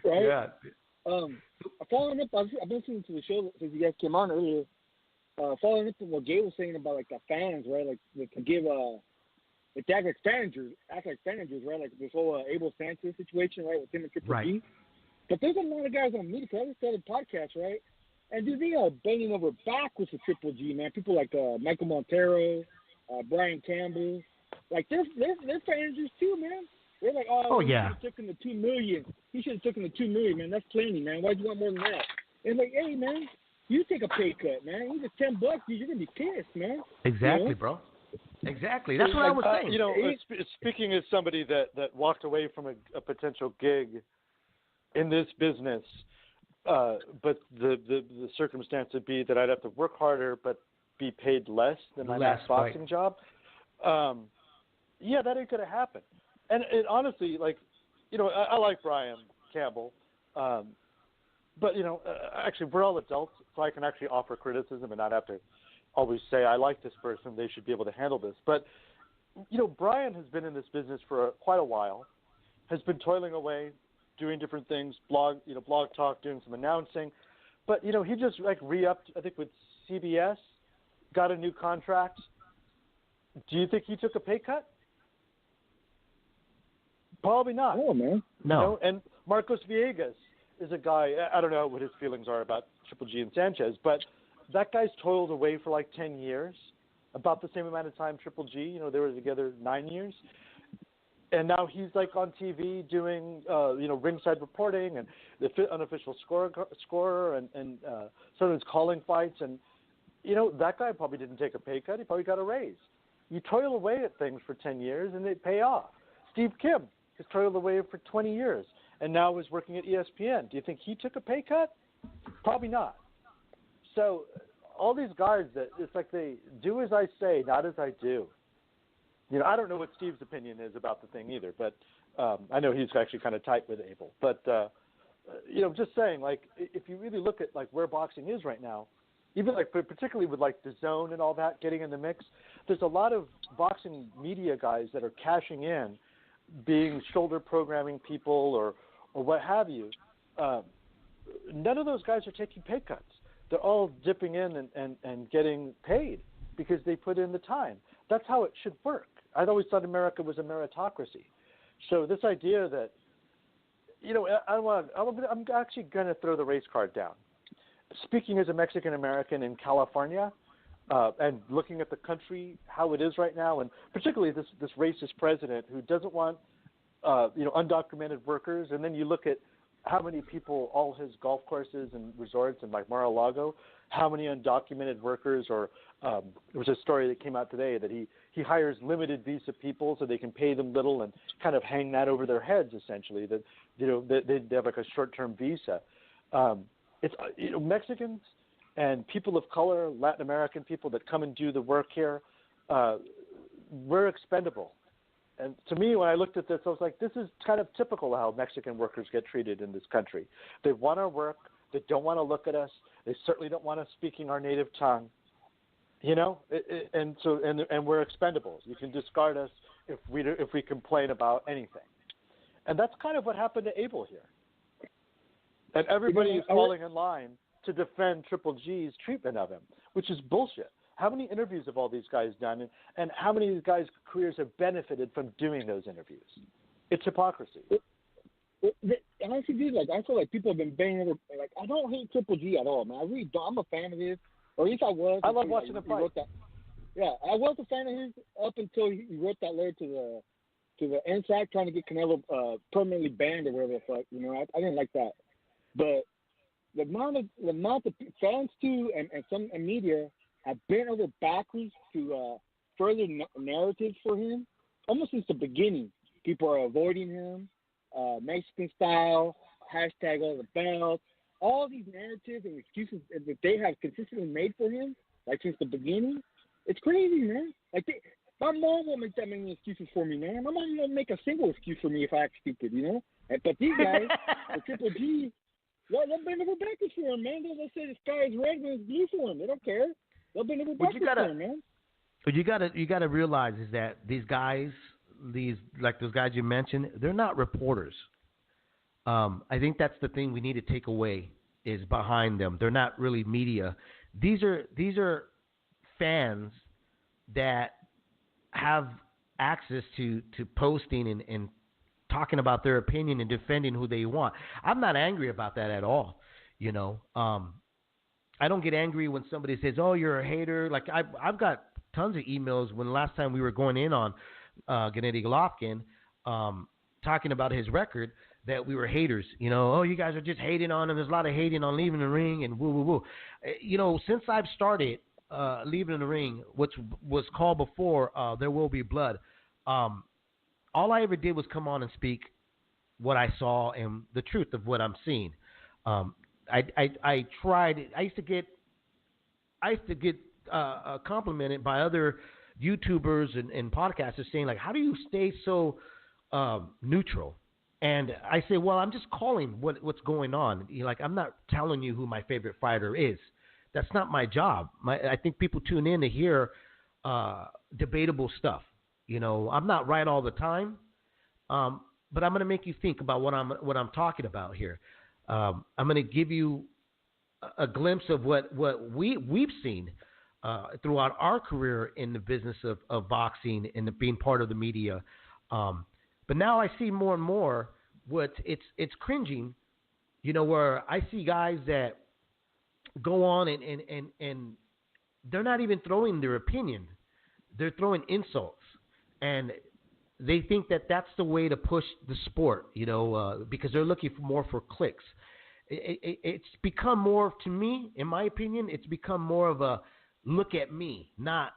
Right? Yeah. Following up, I've been listening to the show since you guys came on earlier. Following up on what Gabe was saying about like the fans, right? Like to give like act like managers, right? Like this whole Abel Sanchez situation, right, with him and Triple G. But there's a lot of guys on media. I just started a podcast, right? And dude, they are banging over backwards with Triple G, man. People like Michael Montero, Brian Campbell, like they're managers too, man. They're like, he should have taken the $2 million. He should have taken the $2 million, man. That's plenty, man. Why'd you want more than that? And like, hey, man, you take a pay cut, man. You get $10, dude, you're gonna be pissed, man. Exactly, bro. Exactly. That's what I was saying. Speaking as somebody that walked away from a potential gig in this business, but the circumstance would be that I'd have to work harder but be paid less than my last boxing job. That ain't gonna happen. And it honestly, like, I like Brian Campbell, but actually we're all adults, so I can actually offer criticism and not have to always say I like this person. They should be able to handle this. But Brian has been in this business for quite a while, has been toiling away, doing different things, blog talk, doing some announcing. But, he just re-upped, I think, with CBS, got a new contract. Do you think he took a pay cut? Probably not. Oh, man. No. And Marcos Villegas is a guy, I don't know what his feelings are about Triple G and Sanchez, but that guy's toiled away for 10 years, about the same amount of time Triple G, they were together 9 years. And now he's on TV doing, ringside reporting and the unofficial scorer and sometimes calling fights. And, that guy probably didn't take a pay cut. He probably got a raise. You toil away at things for 10 years and they pay off. Steve Kim has toiled away for 20 years and now is working at ESPN. Do you think he took a pay cut? Probably not. So all these guys that it's like they do as I say, not as I do. I don't know what Steve's opinion is about the thing either, but I know he's actually kind of tight with Abel. But, just saying, if you really look at, where boxing is right now, even, particularly with, the zone and all that getting in the mix, there's a lot of boxing media guys that are cashing in, being shoulder programming people or what have you. None of those guys are taking pay cuts. They're all dipping in and getting paid because they put in the time. That's how it should work. I'd always thought America was a meritocracy. So this idea that, I'm actually going to throw the race card down. Speaking as a Mexican American in California and looking at the country, how it is right now, and particularly this racist president who doesn't want, undocumented workers. And then you look at how many people, all his golf courses and resorts and Mar-a-Lago, how many undocumented workers, or there was a story that came out today that he hires limited visa people so they can pay them little and kind of hang that over their heads essentially, that they have a short-term visa. It's Mexicans and people of color, Latin American people that come and do the work here, we're expendable. And to me, when I looked at this, I was like, this is kind of typical how Mexican workers get treated in this country. They want our work. They don't want to look at us. They certainly don't want us speaking our native tongue. And we're expendables. You can discard us if we complain about anything. And that's kind of what happened to Abel here. And everybody is falling in line to defend Triple G's treatment of him, which is bullshit. How many interviews have all these guys done, and how many of these guys' careers have benefited from doing those interviews? It's hypocrisy. Honestly, dude, I feel like people have been banging over. I don't hate Triple G at all, man. I really don't. I'm a fan of his. Or at least I was. I love watching the fight. Yeah, I was a fan of his up until he wrote that letter to the NSAC trying to get Canelo permanently banned or whatever the fuck. You know, I didn't like that. But the amount of fans too and some media have bent over backwards to further narratives for him almost since the beginning. People are avoiding him, Mexican style, hashtag all the belts, all these narratives and excuses that they have consistently made for him, like since the beginning. It's crazy, man. Like my mom won't make that many excuses for me, man. My mom won't make a single excuse for me if I act stupid, you know. But these guys, the Triple G, they'll bend over backwards for him, man. They'll say the sky is red when it's blue for him. They don't care. They'll bend over backwards for him, man. What you gotta realize is that these guys, like those guys you mentioned, they're not reporters. I think that's the thing we need to take away is behind them. They're not really media. These are fans that have access to posting and talking about their opinion and defending who they want. I'm not angry about that at all. You know, I don't get angry when somebody says, "Oh, you're a hater." Like I've got tons of emails when last time we were going in on Gennady Golovkin talking about his record that we were haters. You know, "Oh, you guys are just hating on him. There's a lot of hating on leaving the ring and woo woo woo." You know, since I've started leaving the ring, which was called before There Will Be Blood, all I ever did was come on and speak what I saw and the truth of what I'm seeing. I tried. I used to get complimented by other YouTubers and podcasters saying, like, "How do you stay so neutral?" And I say, well, I'm just calling what's going on. Like, I'm not telling you who my favorite fighter is. That's not my job. I think people tune in to hear debatable stuff. You know, I'm not right all the time, but I'm going to make you think about what I'm talking about here. I'm going to give you a glimpse of what we've seen throughout our career in the business of boxing and being part of the media. But now I see more and more it's cringing, you know, where I see guys that go on and they're not even throwing their opinion. They're throwing insults. And they think that that's the way to push the sport, you know, because they're looking more for clicks. It's become more, to me, in my opinion, it's become more of a look at me, not,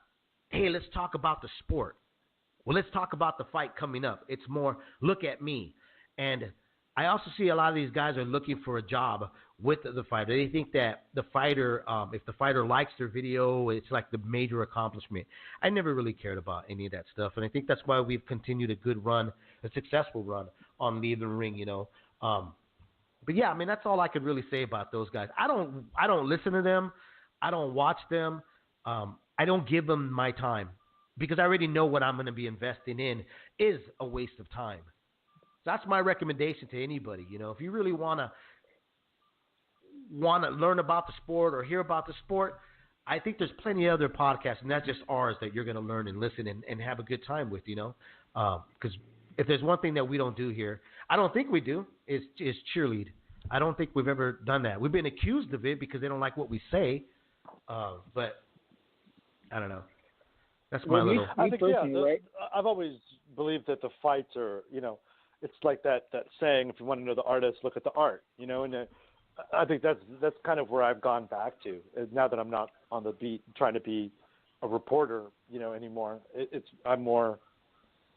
hey, let's talk about the sport. Well, let's talk about the fight coming up. It's more, look at me. And I also see a lot of these guys are looking for a job with the fighter. They think that the fighter, if the fighter likes their video, it's like the major accomplishment. I never really cared about any of that stuff, and I think that's why we've continued a good run, a successful run on Leave the Ring, you know. But yeah, I mean, that's all I could really say about those guys. I don't listen to them. I don't watch them. I don't give them my time because I already know what I'm going to be investing in is a waste of time. So that's my recommendation to anybody. You know, if you really want to learn about the sport or hear about the sport, I think there's plenty of other podcasts, and that's just ours, that you're going to learn and listen and have a good time with, you know. Because if there's one thing that we don't do here, I don't think we do, is cheerlead. I don't think we've ever done that. We've been accused of it because they don't like what we say, but I don't know. That's my little. I think, I've always believed that the fights are, you know, it's like that saying, if you want to know the artist, look at the art, you know, and I think that's kind of where I've gone back to now that I'm not on the beat trying to be a reporter, you know, anymore.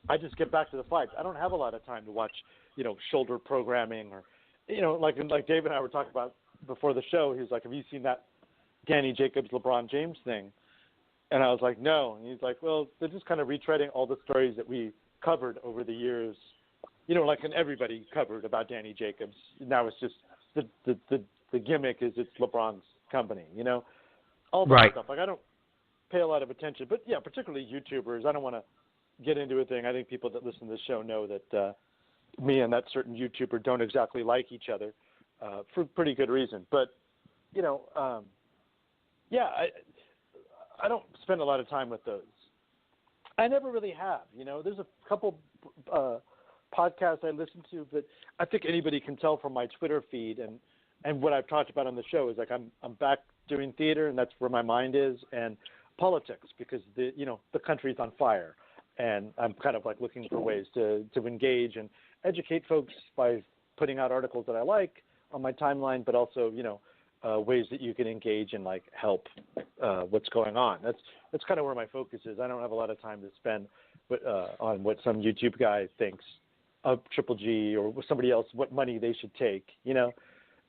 I just get back to the fights. I don't have a lot of time to watch, you know, shoulder programming or, you know, like Dave and I were talking about before the show. He was like, have you seen that Danny Jacobs, LeBron James thing? And I was like, no. And he's like, well, they're just kind of retreading all the stories that we covered over the years, you know, like everybody covered about Danny Jacobs. Now it's just the gimmick is it's LeBron's company, you know, all that stuff. Like, I don't pay a lot of attention, but yeah, particularly YouTubers. I don't want to get into a thing. I think people that listen to this show know that me and that certain YouTuber don't exactly like each other for pretty good reason. But, you know, I don't spend a lot of time with those. I never really have. You know, there's a couple podcasts I listen to, but I think anybody can tell from my Twitter feed and and what I've talked about on the show is like I'm back doing theater, and that's where my mind is, and politics, because the country's on fire, and I'm kind of like looking for ways to engage and educate folks by putting out articles that I like on my timeline, but also ways that you can engage and like help what's going on. That's kind of where my focus is. I don't have a lot of time to spend on what some YouTube guy thinks of Triple G or somebody else, what money they should take.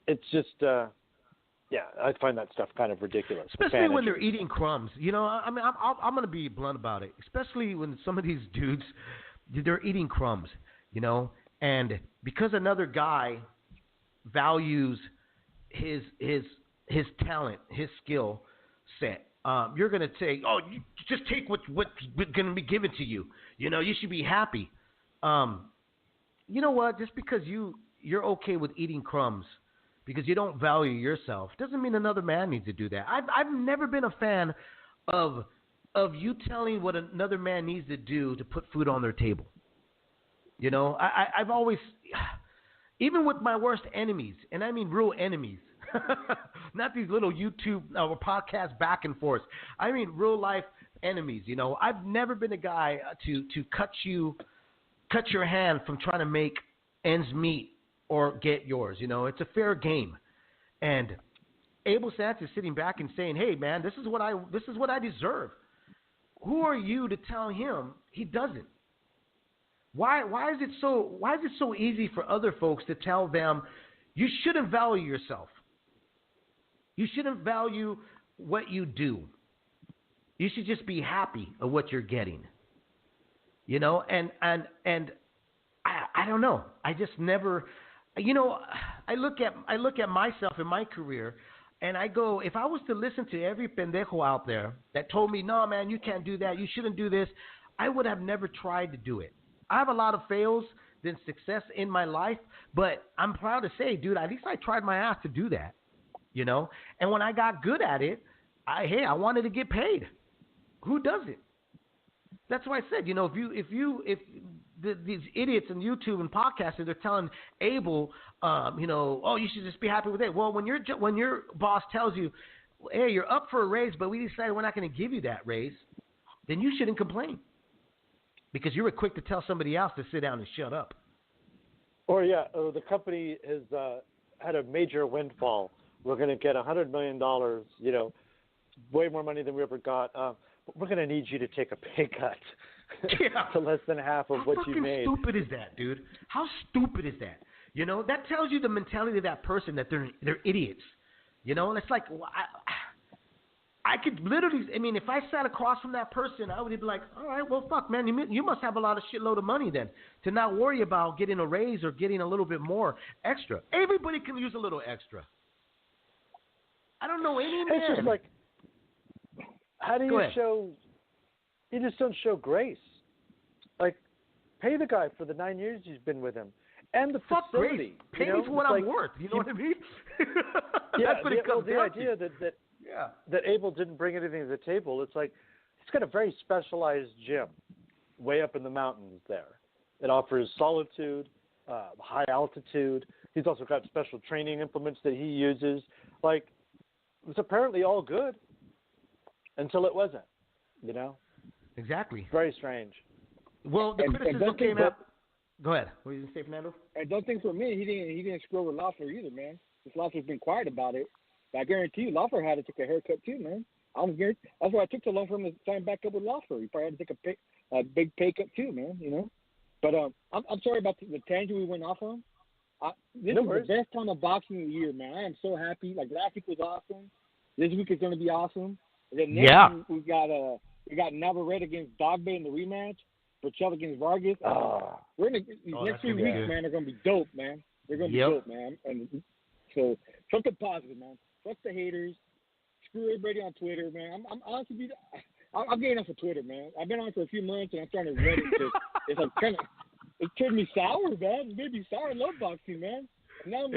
It's just I find that stuff kind of ridiculous. Especially when they're eating crumbs. I'm going to be blunt about it. Especially when some of these dudes, they're eating crumbs. And because another guy values his talent, his skill set, you're going to say, oh, you just take what's going to be given to you. You should be happy. You know what? Just because you're okay with eating crumbs because you don't value yourself doesn't mean another man needs to do that. I've never been a fan of you telling what another man needs to do to put food on their table. I've always, even with my worst enemies, and I mean real enemies, not these little YouTube or podcast back and forth. I mean real life enemies. I've never been a guy to cut your hand from trying to make ends meet or get yours. It's a fair game. And Abel Sanchez sitting back and saying, "Hey man, this is what I deserve." Who are you to tell him he doesn't? Why is it so easy for other folks to tell them you shouldn't value yourself? You shouldn't value what you do. You should just be happy of what you're getting. And I don't know. I just never, I look at myself in my career, and I go, if I was to listen to every pendejo out there that told me, no man, you can't do that, you shouldn't do this, I would have never tried to do it. I have a lot of fails than success in my life, but I'm proud to say, dude, at least I tried my ass to do that, And when I got good at it, I wanted to get paid. Who doesn't? That's why I said, if these idiots on YouTube and podcasting, they're telling Abel, oh, you should just be happy with it. Well, when your boss tells you, hey, you're up for a raise, but we decided we're not going to give you that raise, then you shouldn't complain. Because you were quick to tell somebody else to sit down and shut up. Or the company has had a major windfall. We're going to get $100 million, way more money than we ever got. But we're going to need you to take a pay cut to less than half of what you made. How stupid is that, dude? How stupid is that? That tells you the mentality of that person, that they're idiots. And it's like, I could literally, if I sat across from that person, I would be like, all right, well, fuck, man, you must have a lot of shitload of money then to not worry about getting a raise or getting a little bit more extra. Everybody can use a little extra. I don't know any man. It's just like, how do you show, you just don't show grace. Like, pay the guy for the 9 years he's been with him. And the facility. Pay me for what I'm worth. You know what I mean? That's what it comes down to. The idea that Abel didn't bring anything to the table, it's like he's got a very specialized gym way up in the mountains there. It offers solitude, high altitude. He's also got special training implements that he uses. Like, it's apparently all good until it wasn't, Exactly. Very strange. Well, the criticism came out. Go ahead. What were you going to say, Fernando? I don't think for me, he didn't screw over Loeffler either, man. This Loeffler's been quiet about it. But I guarantee you, Loeffler had to take a haircut too, man. That's why I took so long for him to sign back up with Loeffler. He probably had to take a big pay cut too, man. But I'm sorry about the tangent we went off on. This is the best time of boxing of the year, man. I am so happy. Like, last week was awesome. This week is going to be awesome. And then next week we got Navarrete against Dogbe in the rematch. Burchell against Vargas. We're gonna these next 3 weeks, man, are gonna be dope, man. They're gonna be dope, man. And so something positive, man. Fuck the haters. Screw everybody on Twitter, man. I'm honestly, I'm getting off of Twitter, man. I've been on it for a few months, and I'm starting to read it. It's like it turned me sour, man. It made me sour. I love boxing, man. And now I'm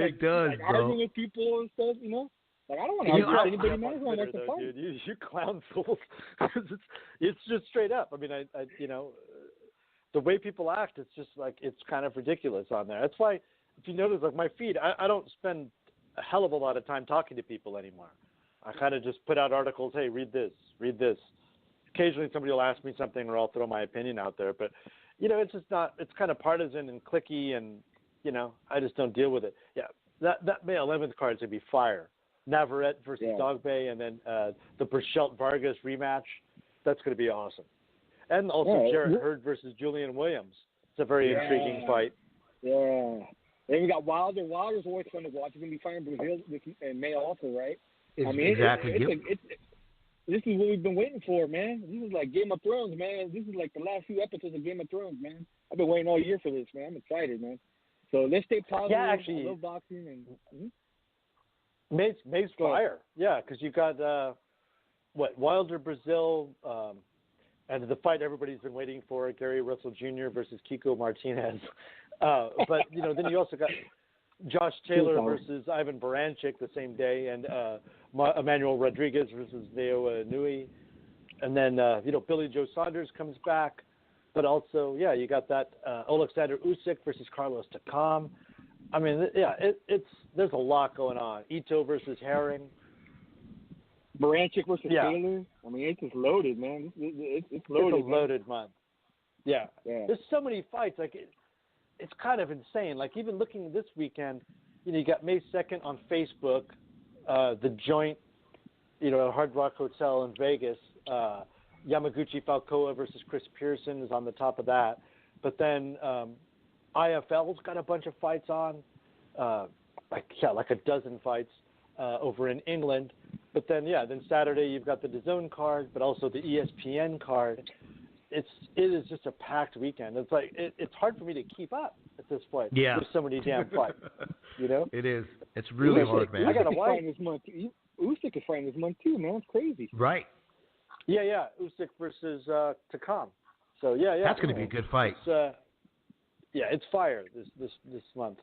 arguing with people and stuff, Like, I don't want to argue with anybody, man. I just want to have some fun. Dude, you clown fools. It's just straight up. I mean, I the way people act, it's just like, it's kind of ridiculous on there. That's why, if you notice, like, my feed, I don't spend a hell of a lot of time talking to people anymore. I kind of just put out articles. Hey, read this, read this. Occasionally somebody will ask me something, or I'll throw my opinion out there. But it's just not. It's kind of partisan and cliquey, and I just don't deal with it. Yeah, that May 11th card is gonna be fire. Navarrete versus Dogbe, and then the Burchelt Vargas rematch. That's gonna be awesome. And also Jarrett Hurd versus Julian Williams. It's a very intriguing fight. Yeah. Then we got Wilder. Wilder's always fun to watch. He's gonna be fighting Brazil in May also, right? Exactly. This is what we've been waiting for, man. This is like Game of Thrones, man. This is like the last few episodes of Game of Thrones, man. I've been waiting all year for this, man. I'm excited, man. So let's stay positive. Yeah, actually, I love boxing and. May's fire. Yeah, because you got Wilder Brazil, and the fight everybody's been waiting for, Gary Russell Jr. versus Kiko Martinez. But then you also got Josh Taylor versus Ivan Baranchyk the same day, and Emmanuel Rodriguez versus Leo Nui, and then Billy Joe Saunders comes back, but also you got that Alexander Usyk versus Carlos Takam. I mean, there's a lot going on. Ito versus Herring. Baranchyk versus Taylor. I mean, it's just loaded, man. It's loaded. It's a loaded month. Yeah. There's so many fights. Like, it's kind of insane. Like, even looking this weekend, you got May 2nd on Facebook, the joint, Hard Rock Hotel in Vegas. Yamaguchi Falcoa versus Chris Pearson is on the top of that. But then IFL's got a bunch of fights on, like a dozen fights over in England. But then Saturday you've got the DAZN card, but also the ESPN card. It is just a packed weekend. It's like it's hard for me to keep up at this point. Yeah, there's so many damn fights. It is. It's really hard, man. I got a wife. Usyk is fighting this month too, man. It's crazy. Right. Yeah. Usyk versus Takam. So that's going to be a good fight. It's fire this month.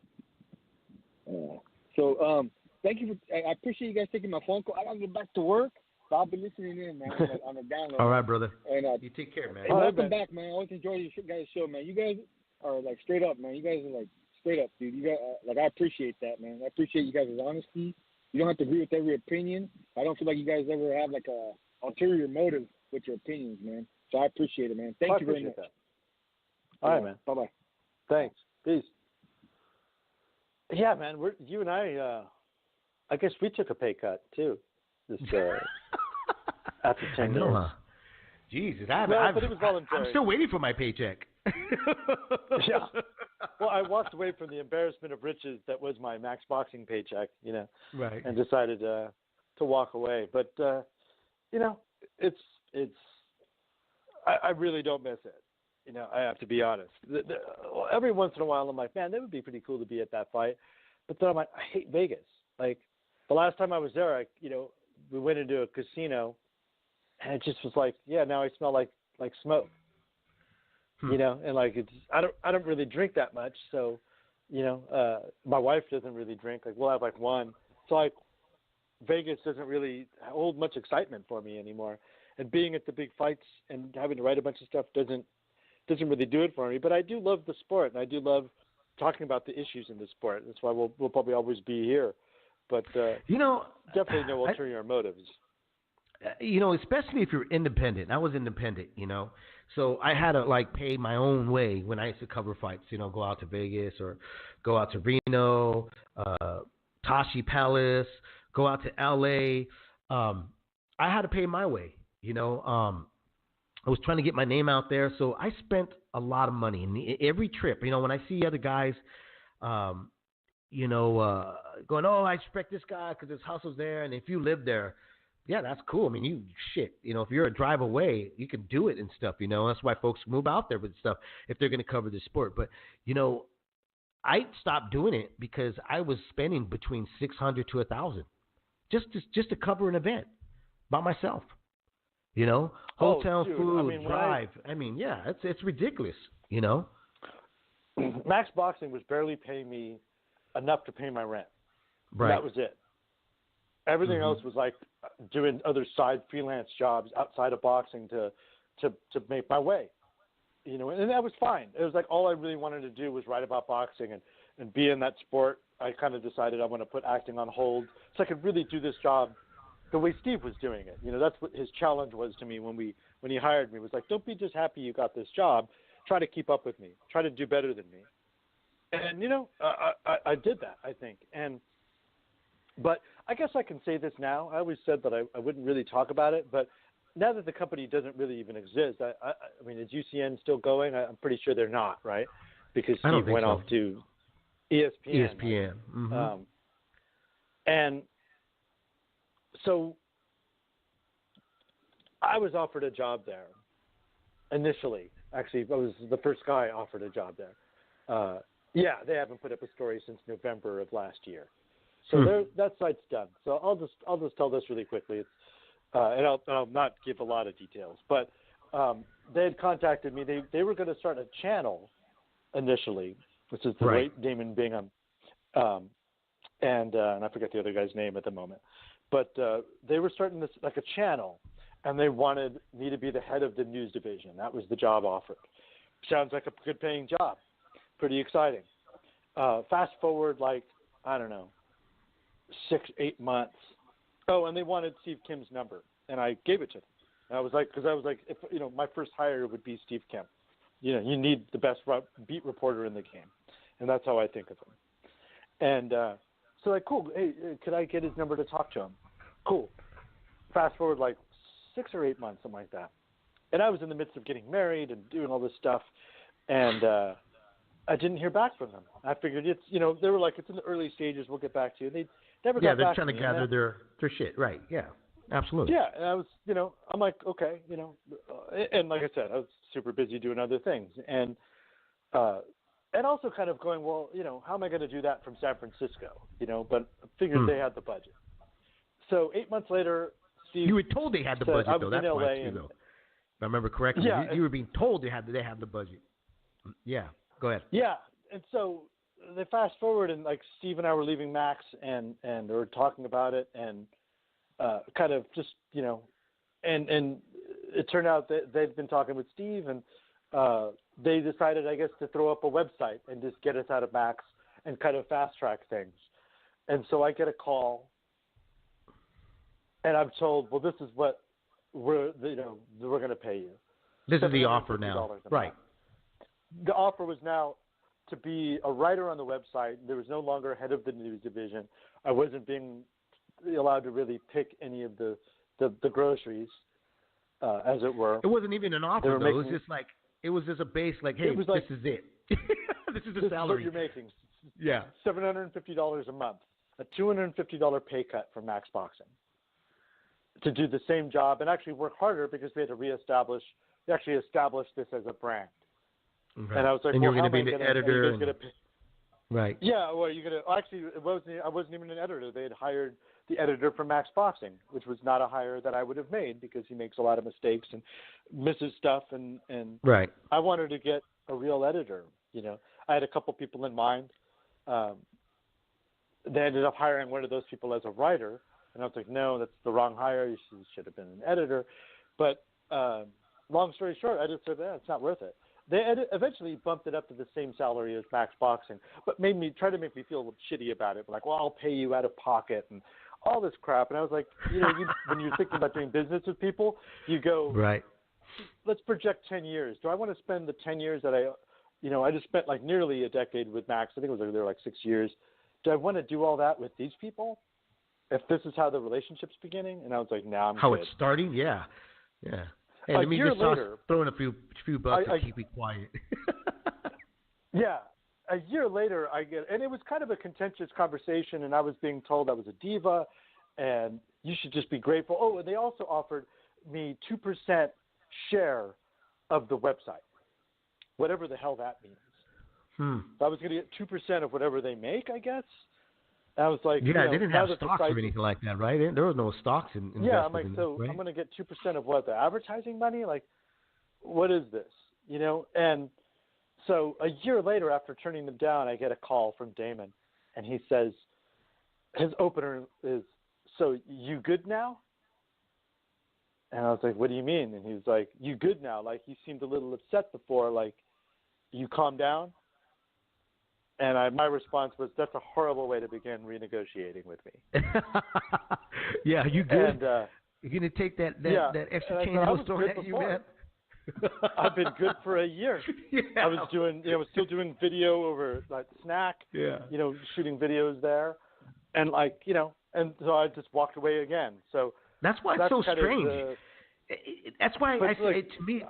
So thank you I appreciate you guys taking my phone call. I gotta get back to work, but I'll be listening in, man, on the download. All right, brother. And you take care, man. Welcome back, man. I always enjoy your guys' show, man. You guys are like straight up, man. You guys are like straight up, dude. You guys, I appreciate that, man. I appreciate you guys' honesty. You don't have to agree with every opinion. I don't feel like you guys ever have like a ulterior motive with your opinions, man. So I appreciate it, man. Thank you very much. That. All right, man. Bye-bye. Thanks. Peace. Yeah, man. You and I guess we took a pay cut too. This after 10 years. Huh? Jesus, but it was voluntary. I'm still waiting for my paycheck. Yeah. Well, I walked away from the embarrassment of riches that was my Max Boxing paycheck, right, and decided to walk away. But I really don't miss it. I have to be honest. Every once in a while, I'm like, man, that would be pretty cool to be at that fight. But then I'm like, I hate Vegas. Like, the last time I was there, we went into a casino, and it just was like, now I smell like smoke. And like I don't really drink that much, so my wife doesn't really drink. Like, we'll have like one. So like Vegas doesn't really hold much excitement for me anymore. And being at the big fights and having to write a bunch of stuff doesn't really do it for me. But I do love the sport, and I do love talking about the issues in the sport. That's why we'll probably always be here. But definitely no ulterior motives. Especially if you're independent. I was independent, so I had to pay my own way when I used to cover fights. Go out to Vegas or go out to Reno, Tashi Palace, go out to LA. I had to pay my way. I was trying to get my name out there, so I spent a lot of money. And every trip, when I see other guys, going, oh, I respect this guy because his hustle's there, and if you live there, that's cool. I mean, if you're a drive away, you can do it and stuff, That's why folks move out there with stuff if they're going to cover the sport. But, I stopped doing it because I was spending between $600 to $1,000 just to cover an event by myself. Hotel, food, drive. It's ridiculous, Max Boxing was barely paying me enough to pay my rent. Right. That was it. Everything else was like doing other side freelance jobs outside of boxing to make my way. And that was fine. It was like all I really wanted to do was write about boxing and be in that sport. I kind of decided I want to put acting on hold so I could really do this job the way Steve was doing it. That's what his challenge was to me when he hired me. Was like, don't be just happy you got this job. Try to keep up with me. Try to do better than me. And I did that, I think. But I guess I can say this now. I always said that I wouldn't really talk about it, but now that the company doesn't really even exist, I mean, is UCN still going? I'm pretty sure they're not, right? Because Steve went off to ESPN. ESPN. Mm-hmm. And so I was offered a job there initially. Actually, I was the first guy offered a job there. Yeah, they haven't put up a story since November of last year. So that site's done. So I'll just tell this really quickly. It's, and I'll not give a lot of details, but they had contacted me. They were going to start a channel initially, which is the late Damon Bingham, and I forget the other guy's name at the moment. But they were starting this like a channel, and they wanted me to be the head of the news division. That was the job offered. Sounds like a good paying job. Pretty exciting. Fast forward, like, I don't know, 6-8 months. Oh, and they wanted Steve Kim's number, and I gave it to them. And I was like, if my first hire would be Steve Kim. You need the best beat reporter in the game, and that's how I think of him. And so, like, cool. Hey, could I get his number to talk to him? Cool. Fast forward like 6 or 8 months, something like that. And I was in the midst of getting married and doing all this stuff, and I didn't hear back from them. I figured it's, they were like, it's in the early stages. We'll get back to you. They never got back to me. Yeah, they're trying to gather their shit. Right. Yeah, absolutely. Yeah, and I was, I'm like, okay, and like I said, I was super busy doing other things. And also kind of going, well, how am I going to do that from San Francisco? But I figured they had the budget. So 8 months later, Steve. You were told they had the budget, though. That's why, too, though. If I remember correctly, yeah, you were being told they had the budget. Yeah, go ahead. Yeah, and so they fast forward, and like Steve and I were leaving Max, and they were talking about it, and kind of just and it turned out that they'd been talking with Steve, and they decided, I guess, to throw up a website and just get us out of Max and kind of fast track things. And so I get a call, and I'm told, well, this is what we're going to pay you. This is the offer now, right? The offer was now to be a writer on the website. There was no longer head of the news division. I wasn't being allowed to really pick any of the groceries, as it were. It wasn't even an offer, though. It was just like, it was just a base, like, hey, this is it. This is the salary. This is what you're making. Yeah. $750 a month, a $250 pay cut for Max Boxing to do the same job and actually work harder because we had to actually establish this as a brand. Right. And I was like, and well, you're going to be the editor. Right. Yeah, well, you're going to – actually, I wasn't even an editor. They had hired the editor from Max Boxing, which was not a hire that I would have made because he makes a lot of mistakes and misses stuff. And right. I wanted to get a real editor, I had a couple people in mind. They ended up hiring one of those people as a writer. And I was like, no, that's the wrong hire. You should have been an editor. But long story short, I just said, it's not worth it. They eventually bumped it up to the same salary as Max Boxing, but tried to make me feel a little shitty about it. Like, well, I'll pay you out of pocket and all this crap. And I was like, when you're thinking about doing business with people, you go, right. Let's project 10 years. Do I want to spend the 10 years that I just spent like nearly a decade with Max. I think it was there like 6 years. Do I want to do all that with these people? If this is how the relationship's beginning? And I was like, I'm how good. It's starting? Yeah. Yeah. Hey, let me just throw in a few bucks to keep me quiet. Yeah. A year later, and it was kind of a contentious conversation, and I was being told I was a diva, and you should just be grateful. Oh, and they also offered me 2% share of the website, whatever the hell that means. So I was going to get 2% of whatever they make, I guess. And I was like, yeah, they didn't have stocks or anything like that, right? There were no stocks in. Yeah, I'm like, right? I'm going to get 2% of what, the advertising money? Like, what is this? And so a year later, after turning them down, I get a call from Damon, and he says, his opener is, so you good now? And I was like, what do you mean? And he was like, you good now? Like, you seemed a little upset before. Like, you calm down? And my response was, "That's a horrible way to begin renegotiating with me." Yeah, you good? And, you're gonna take that extra change I was thrown good at you, before. man? I've been good for a year. Yeah. I was still doing video over like Snack. Yeah. Shooting videos there, and and so I just walked away again. So that's why it's so strange. That's why I say to me.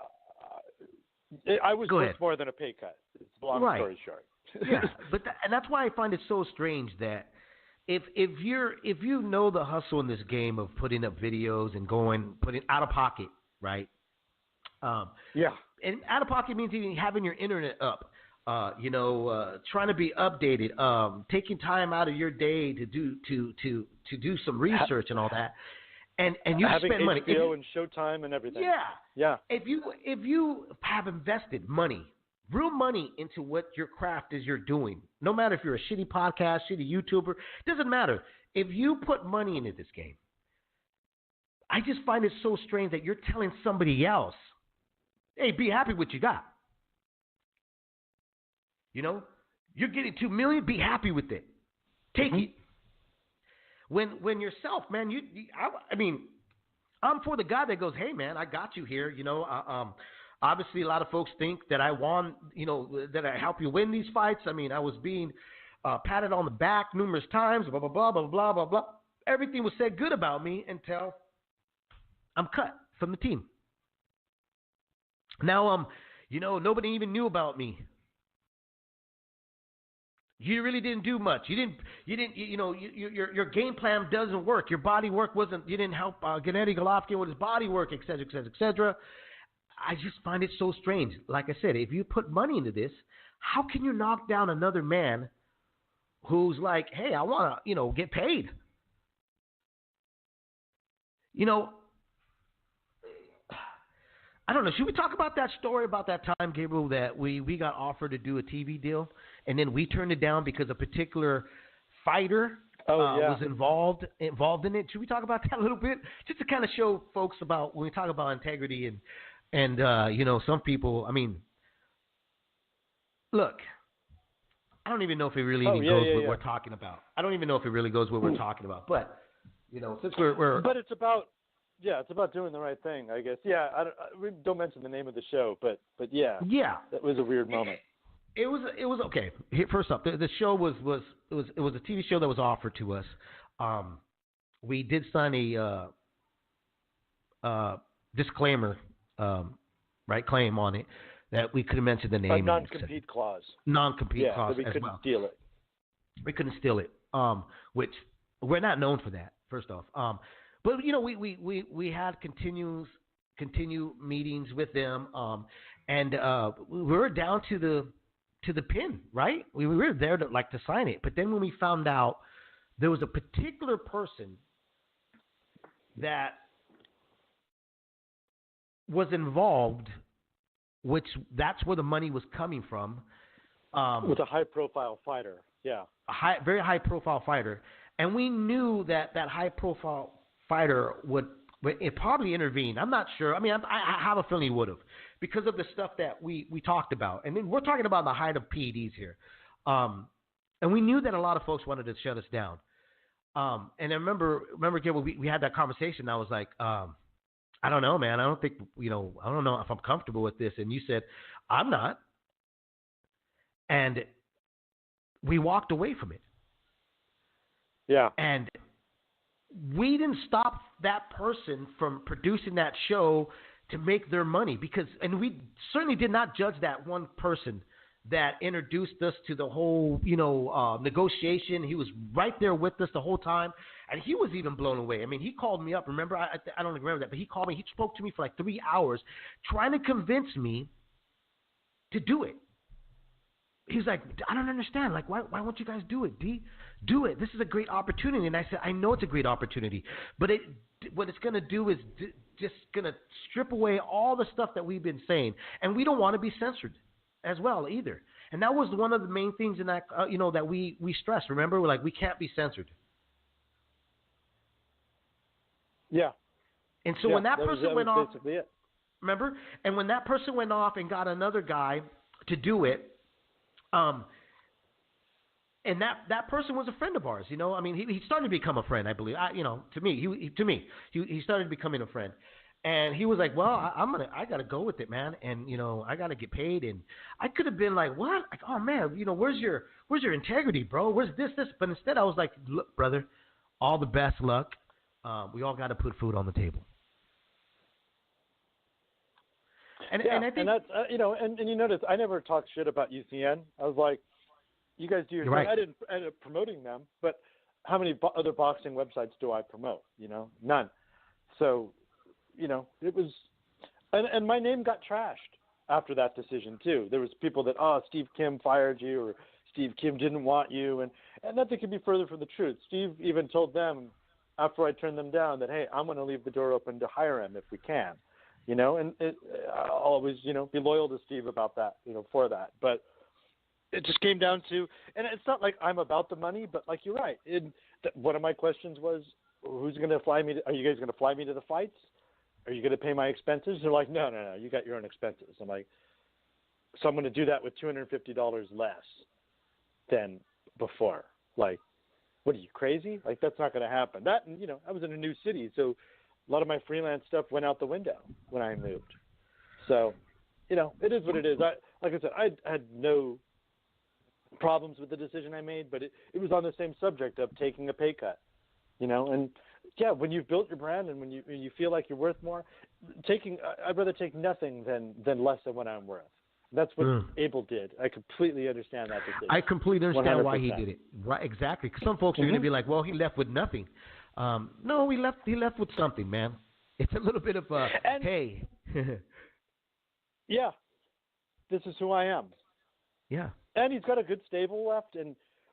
I was Go worth ahead. more than a pay cut. It's a long story short. Yeah, and that's why I find it so strange that if you know the hustle in this game of putting up videos and putting out of pocket, right? Yeah. And out of pocket means even having your internet up, trying to be updated, taking time out of your day to do some research and all that. And you having spend money. HBO and Showtime and everything. Yeah. If you have invested money, real money into what your craft is you're doing, no matter if you're a shitty podcast, shitty YouTuber, doesn't matter. If you put money into this game, I just find it so strange that you're telling somebody else, hey, be happy with what you got. You're getting $2 million, be happy with it. Take it. When yourself, man, I'm for the guy that goes, hey, man, I got you here. Obviously, a lot of folks think that I won, that I help you win these fights. I mean, I was being patted on the back numerous times, blah, blah, blah, blah, blah, blah, blah. Everything was said good about me until I'm cut from the team. Now, nobody even knew about me. You really didn't do much. You didn't. Your game plan doesn't work. Your body work wasn't. You didn't help Gennady Golovkin with his body work, et cetera, et cetera, et cetera. I just find it so strange. Like I said, if you put money into this, how can you knock down another man who's like, hey, I want to, get paid? I don't know. Should we talk about that story about that time, Gabriel, that we got offered to do a TV deal, and then we turned it down because a particular fighter was involved in it? Should we talk about that a little bit, just to kind of show folks about when we talk about integrity and some people. I mean, look, I don't even know if it really goes with what we're talking about. I don't even know if it really goes with what we're talking about, but since we're but it's about. Yeah, it's about doing the right thing, I guess. Yeah, we don't mention the name of the show, but yeah, that was a weird moment. It was okay. First up, the show was a TV show that was offered to us. We did sign a disclaimer, claim on it that we couldn't mention the name. A non-compete clause. Non-compete clause. So we couldn't steal it. We couldn't steal it. Which we're not known for that. First off. But we had continued meetings with them, and we were down to the pin, right? We were there to sign it, but then when we found out there was a particular person that was involved, which that's where the money was coming from, with a high-profile fighter, very high-profile fighter, and we knew that high-profile fighter would probably intervene. I'm not sure. I mean, I have a feeling he would have, because of the stuff that we talked about. And then we're talking about the height of PEDs here. And we knew that a lot of folks wanted to shut us down. And I remember Gabriel, we had that conversation. I was like, I don't know, man. I don't think, I don't know if I'm comfortable with this. And you said, I'm not. And we walked away from it. Yeah. And we didn't stop that person from producing that show to make their money, and we certainly did not judge that one person that introduced us to the whole, negotiation. He was right there with us the whole time, and he was even blown away. I mean, he called me up. Remember, I don't remember that, but he called me. He spoke to me for like 3 hours, trying to convince me to do it. He's like, I don't understand. Like, why won't you guys do it, D? Do it. This is a great opportunity. And I said, I know it's a great opportunity, but what it's going to do is just going to strip away all the stuff that we've been saying. And we don't want to be censored as well either. And that was one of the main things in that, that we stressed. Remember, we're like, we can't be censored. Yeah. And so when that person went off, it. Remember? And when that person went off and got another guy to do it, And that person was a friend of ours, I mean, he started to become a friend, I believe. To me, he started becoming a friend, and he was like, "Well, I gotta go with it, man, and I gotta get paid." And I could have been like, "What? Like, oh man, where's your integrity, bro? Where's this?" But instead, I was like, "Look, brother, all the best luck. We all got to put food on the table." And I think, and that's and you notice I never talked shit about UCN. I was like, you guys do your thing. Right. I didn't end up promoting them, but how many other boxing websites do I promote? None. So, it was, and my name got trashed after that decision too. There was people that, Steve Kim fired you, or Steve Kim didn't want you, and nothing could be further from the truth. Steve even told them after I turned them down that, hey, I'm going to leave the door open to hire him if we can, and I'll always, be loyal to Steve about that, for that. But it just came down to, and it's not like I'm about the money, but like you're right. One of my questions was, who's going to fly me? Are you guys going to fly me to the fights? Are you going to pay my expenses? They're like, no, you got your own expenses. I'm like, so I'm going to do that with $250 less than before. Like, what are you, crazy? Like, that's not going to happen. That, and, I was in a new city, so a lot of my freelance stuff went out the window when I moved. So, it is what it is. Like I said, I had no problems with the decision I made, but it was on the same subject of taking a pay cut, and yeah, when you've built your brand and when you feel like you're worth more, I'd rather take nothing than less than what I'm worth. That's what Abel did. I completely understand that decision. I completely understand 100%. why he did it. Right, exactly. Because some folks are going to be like, well, he left with nothing. No, he left with something, man. It's a little bit of a, hey. Yeah, this is who I am. Yeah. And he's got a good stable left.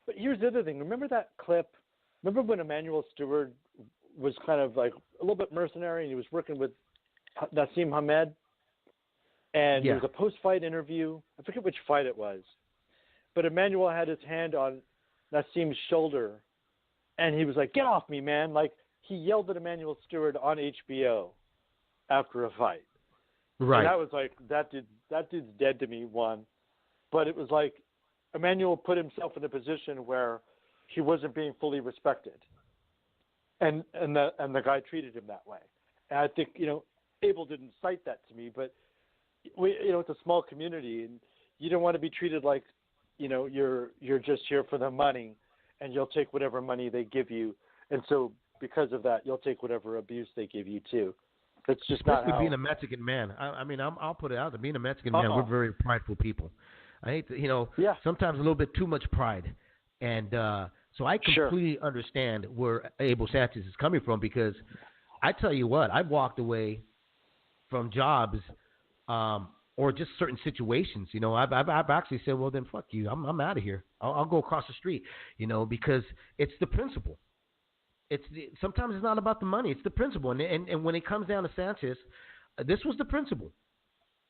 But here's the other thing. Remember that clip? Remember when Emmanuel Stewart was kind of like a little bit mercenary and he was working with Nassim Hamed? And there was a post-fight interview. I forget which fight it was. But Emmanuel had his hand on Nassim's shoulder. And he was like, get off me, man. Like, he yelled at Emmanuel Stewart on HBO after a fight. Right. And that was like, that dude's dead to me, one. But it was like Emmanuel put himself in a position where he wasn't being fully respected. And the guy treated him that way. And I think, Abel didn't cite that to me, but it's a small community and you don't want to be treated like, you're just here for the money and you'll take whatever money they give you. And so because of that, you'll take whatever abuse they give you too. It's just especially not how... being a Mexican man. I'll put it out there. Being a Mexican man, we're very prideful people. I hate to, sometimes a little bit too much pride. And so I completely understand where Abel Sanchez is coming from, because I tell you what, I've walked away from jobs or just certain situations. I've actually said, well, then fuck you. I'm out of here. I'll go across the street, because it's the principle. Sometimes it's not about the money. It's the principle. And when it comes down to Sanchez, this was the principle.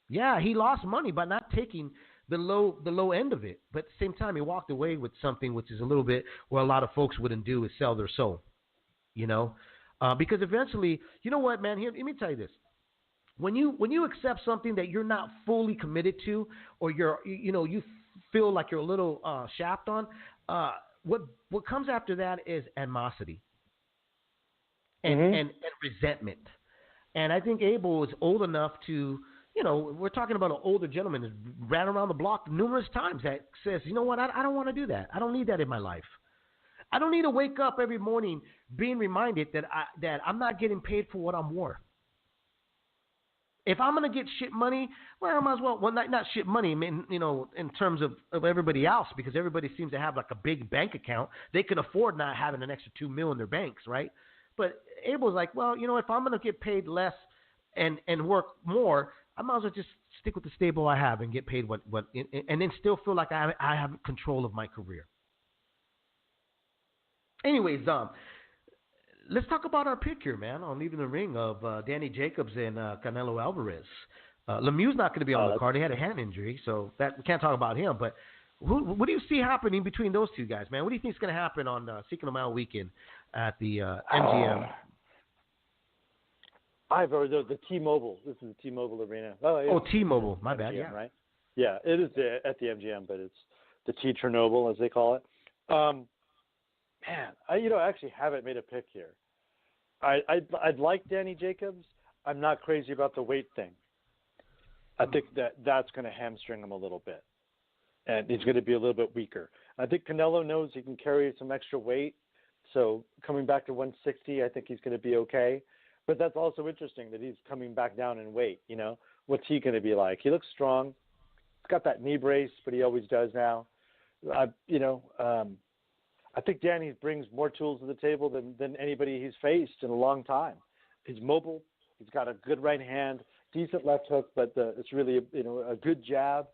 Yeah, he lost money by not taking the low end of it. But at the same time, he walked away with something which is a little bit where a lot of folks wouldn't do, is sell their soul, because eventually, you know what, man, here, let me tell you this. When you accept something that you're not fully committed to, or you feel like you're a little shaft on, what comes after that is animosity and resentment. And I think Abel is old enough to, we're talking about an older gentleman who's ran around the block numerous times that says, you know what, I don't want to do that. I don't need that in my life. I don't need to wake up every morning being reminded that I'm not getting paid for what I'm worth. If I'm going to get shit money, well, I might as well, not shit money, in terms of everybody else, because everybody seems to have like a big bank account. They can afford not having an extra $2 million in their banks, right? But Abel's like, well, if I'm going to get paid less and work more, I might as well just stick with the stable I have and get paid what and then still feel like I have control of my career. Anyways, let's talk about our pick here, man, on Leaving the Ring of Danny Jacobs and Canelo Alvarez. Lemieux's not going to be on the card. He had a hand injury, so that we can't talk about him. But what do you see happening between those two guys, man? What do you think is going to happen on Cinco de Mayo weekend at the MGM? The T-Mobile. This is the T-Mobile Arena. T-Mobile. My bad. MGM, Yeah. Right? Yeah, it is at the MGM, but it's the T-Chernobyl, as they call it. Man, I actually haven't made a pick here. I'd like Danny Jacobs. I'm not crazy about the weight thing. I think that's going to hamstring him a little bit, and he's going to be a little bit weaker. I think Canelo knows he can carry some extra weight, so coming back to 160, I think he's going to be okay. But that's also interesting that he's coming back down in weight. What's he going to be like? He looks strong. He's got that knee brace, but he always does now. I think Danny brings more tools to the table than anybody he's faced in a long time. He's mobile. He's got a good right hand, decent left hook, but it's really a good jab,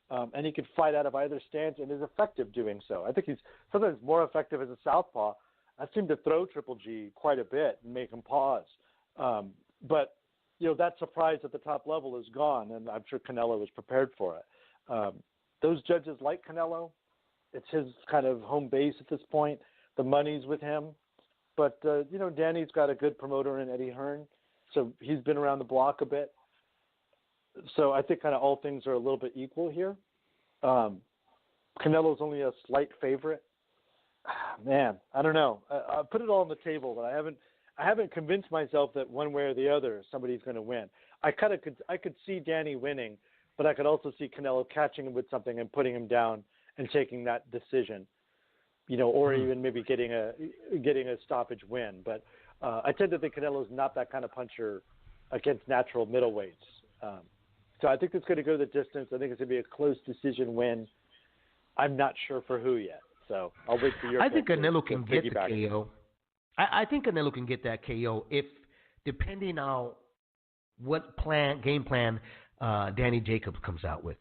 and he can fight out of either stance and is effective doing so. I think he's sometimes more effective as a southpaw. I've seen him to throw Triple G quite a bit and make him pause. But that surprise at the top level is gone, and I'm sure Canelo was prepared for it. Those judges like Canelo. It's his kind of home base at this point. The money's with him. But, Danny's got a good promoter in Eddie Hearn, so he's been around the block a bit. So I think kind of all things are a little bit equal here. Canelo's only a slight favorite. Man, I don't know. I put it all on the table, but I haven't convinced myself that one way or the other somebody's going to win. I could see Danny winning, but I could also see Canelo catching him with something and putting him down and taking that decision, or even maybe getting a stoppage win. But I tend to think Canelo's not that kind of puncher against natural middleweights. So I think it's going to go the distance. I think it's going to be a close decision win. I'm not sure for who yet. So I'll wait for your. I think Canelo can get the KO. I think Canelo can get that KO if, depending on what game plan Danny Jacobs comes out with.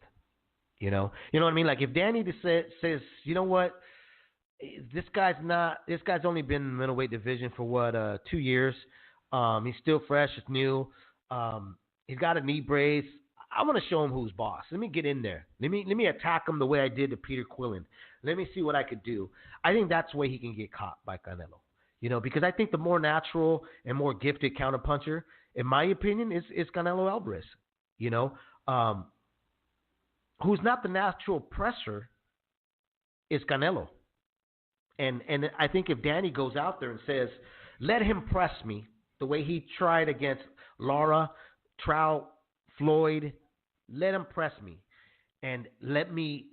You know what I mean? Like if Danny says, you know what, this guy's only been in the middleweight division for 2 years. He's still fresh, it's new. He's got a knee brace. I want to show him who's boss. Let me get in there. Let me attack him the way I did to Peter Quillen. Let me see what I could do. I think that's the way he can get caught by Canelo. Because I think the more natural and more gifted counterpuncher, in my opinion, is Canelo Alvarez. Who's not the natural presser is Canelo. And I think if Danny goes out there and says, let him press me the way he tried against Lara, Trout, Floyd, let him press me and let me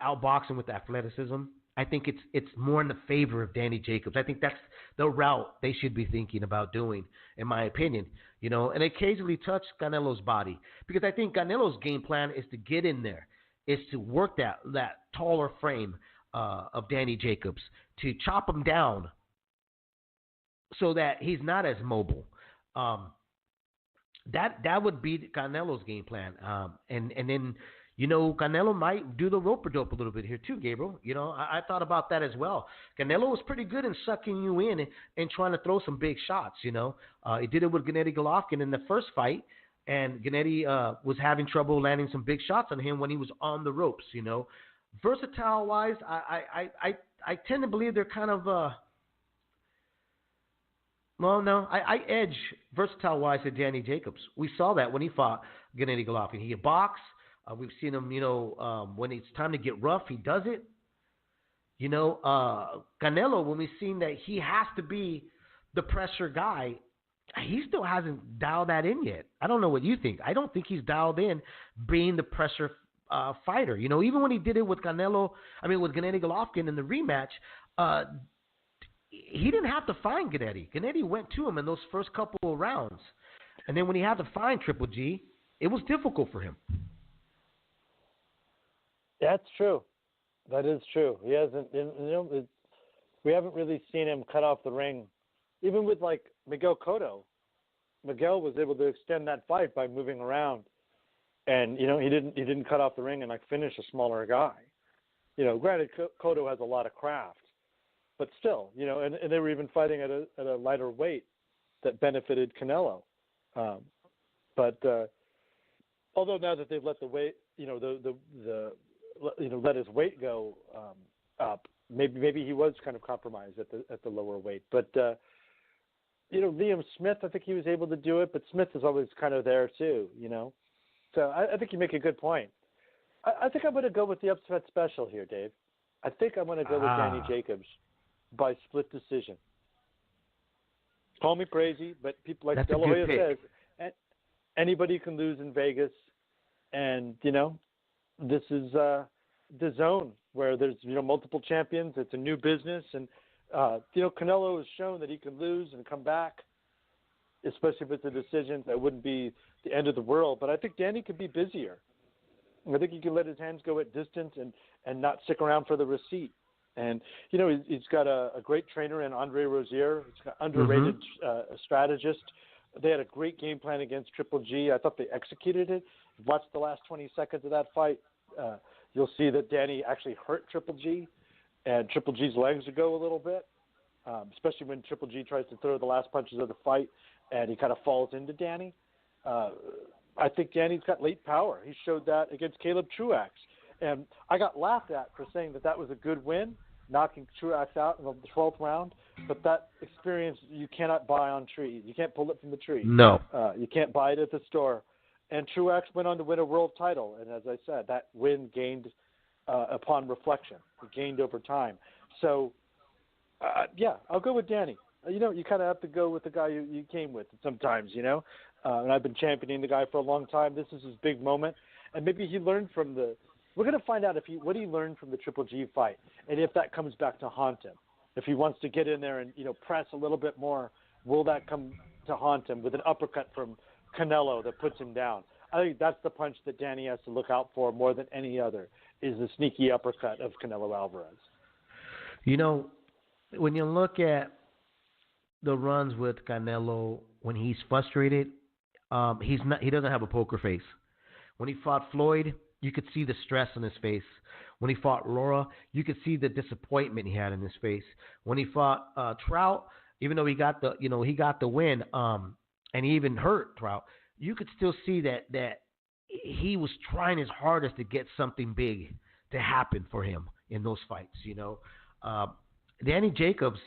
outbox him with athleticism. I think it's more in the favor of Danny Jacobs. I think that's the route they should be thinking about doing, in my opinion. And occasionally touch Canelo's body. Because I think Canelo's game plan is to get in there, is to work that taller frame of Danny Jacobs, to chop him down so that he's not as mobile. That would be Canelo's game plan. And then, Canelo might do the rope-a-dope a little bit here too, Gabriel. I thought about that as well. Canelo was pretty good in sucking you in and trying to throw some big shots, He did it with Gennady Golovkin in the first fight, and Gennady was having trouble landing some big shots on him when he was on the ropes, Versatile-wise, I tend to believe they're kind of I edge versatile-wise to Danny Jacobs. We saw that when he fought Gennady Golovkin. He could box. We've seen him, when it's time to get rough, he does it. Canelo, when we've seen that he has to be the pressure guy, he still hasn't dialed that in yet. I don't know what you think. I don't think he's dialed in being the pressure fighter. Even when he did it with with Gennady Golovkin in the rematch, he didn't have to find Gennady. Gennady went to him in those first couple of rounds. And then when he had to find Triple G, it was difficult for him. That's true. That is true. He hasn't, we haven't really seen him cut off the ring. Even with like Miguel Cotto, Miguel was able to extend that fight by moving around, and he didn't cut off the ring and like finish a smaller guy. Granted, Cotto has a lot of craft, but still, and they were even fighting at a lighter weight that benefited Canelo. But although now that they've let the weight, let his weight go up, maybe he was kind of compromised at the lower weight. But Liam Smith, I think he was able to do it, but Smith is always kind of there too, So I think you make a good point. I think I'm going to go with the upset special here, Dave. I think I'm going to go with Danny Jacobs by split decision. Call me crazy, but people like De La Hoya says, anybody can lose in Vegas. And, this is the zone where there's, multiple champions. It's a new business. And, Canelo has shown that he can lose and come back, especially if it's a decision that wouldn't be the end of the world. But I think Danny could be busier. I think he can let his hands go at distance and not stick around for the receipt. And, he's got a great trainer in Andre Rozier. He's got underrated strategist. They had a great game plan against Triple G. I thought they executed it. Watch the last 20 seconds of that fight. You'll see that Danny actually hurt Triple G, and Triple G's legs would go a little bit, especially when Triple G tries to throw the last punches of the fight, and he kind of falls into Danny. I think Danny's got late power. He showed that against Caleb Truax. And I got laughed at for saying that was a good win, knocking Truax out in the 12th round. But that experience you cannot buy on trees. You can't pull it from the tree. No. You can't buy it at the store. And Truax went on to win a world title. And as I said, that win gained upon reflection. It gained over time. So, I'll go with Danny. You kind of have to go with the guy you came with sometimes, and I've been championing the guy for a long time. This is his big moment. And maybe he learned from we're going to find out what he learned from the Triple G fight, and if that comes back to haunt him. If he wants to get in there and, press a little bit more, will that come to haunt him with an uppercut from Canelo that puts him down? I think that's the punch that Danny has to look out for more than any other, is the sneaky uppercut of Canelo Alvarez. When you look at the runs with Canelo, when he's frustrated, he doesn't have a poker face. When he fought Floyd, you could see the stress on his face. When he fought Laura, you could see the disappointment he had in his face. When he fought Trout, even though he got the win, and he even hurt Trout, you could still see that he was trying his hardest to get something big to happen for him in those fights. Danny Jacobs,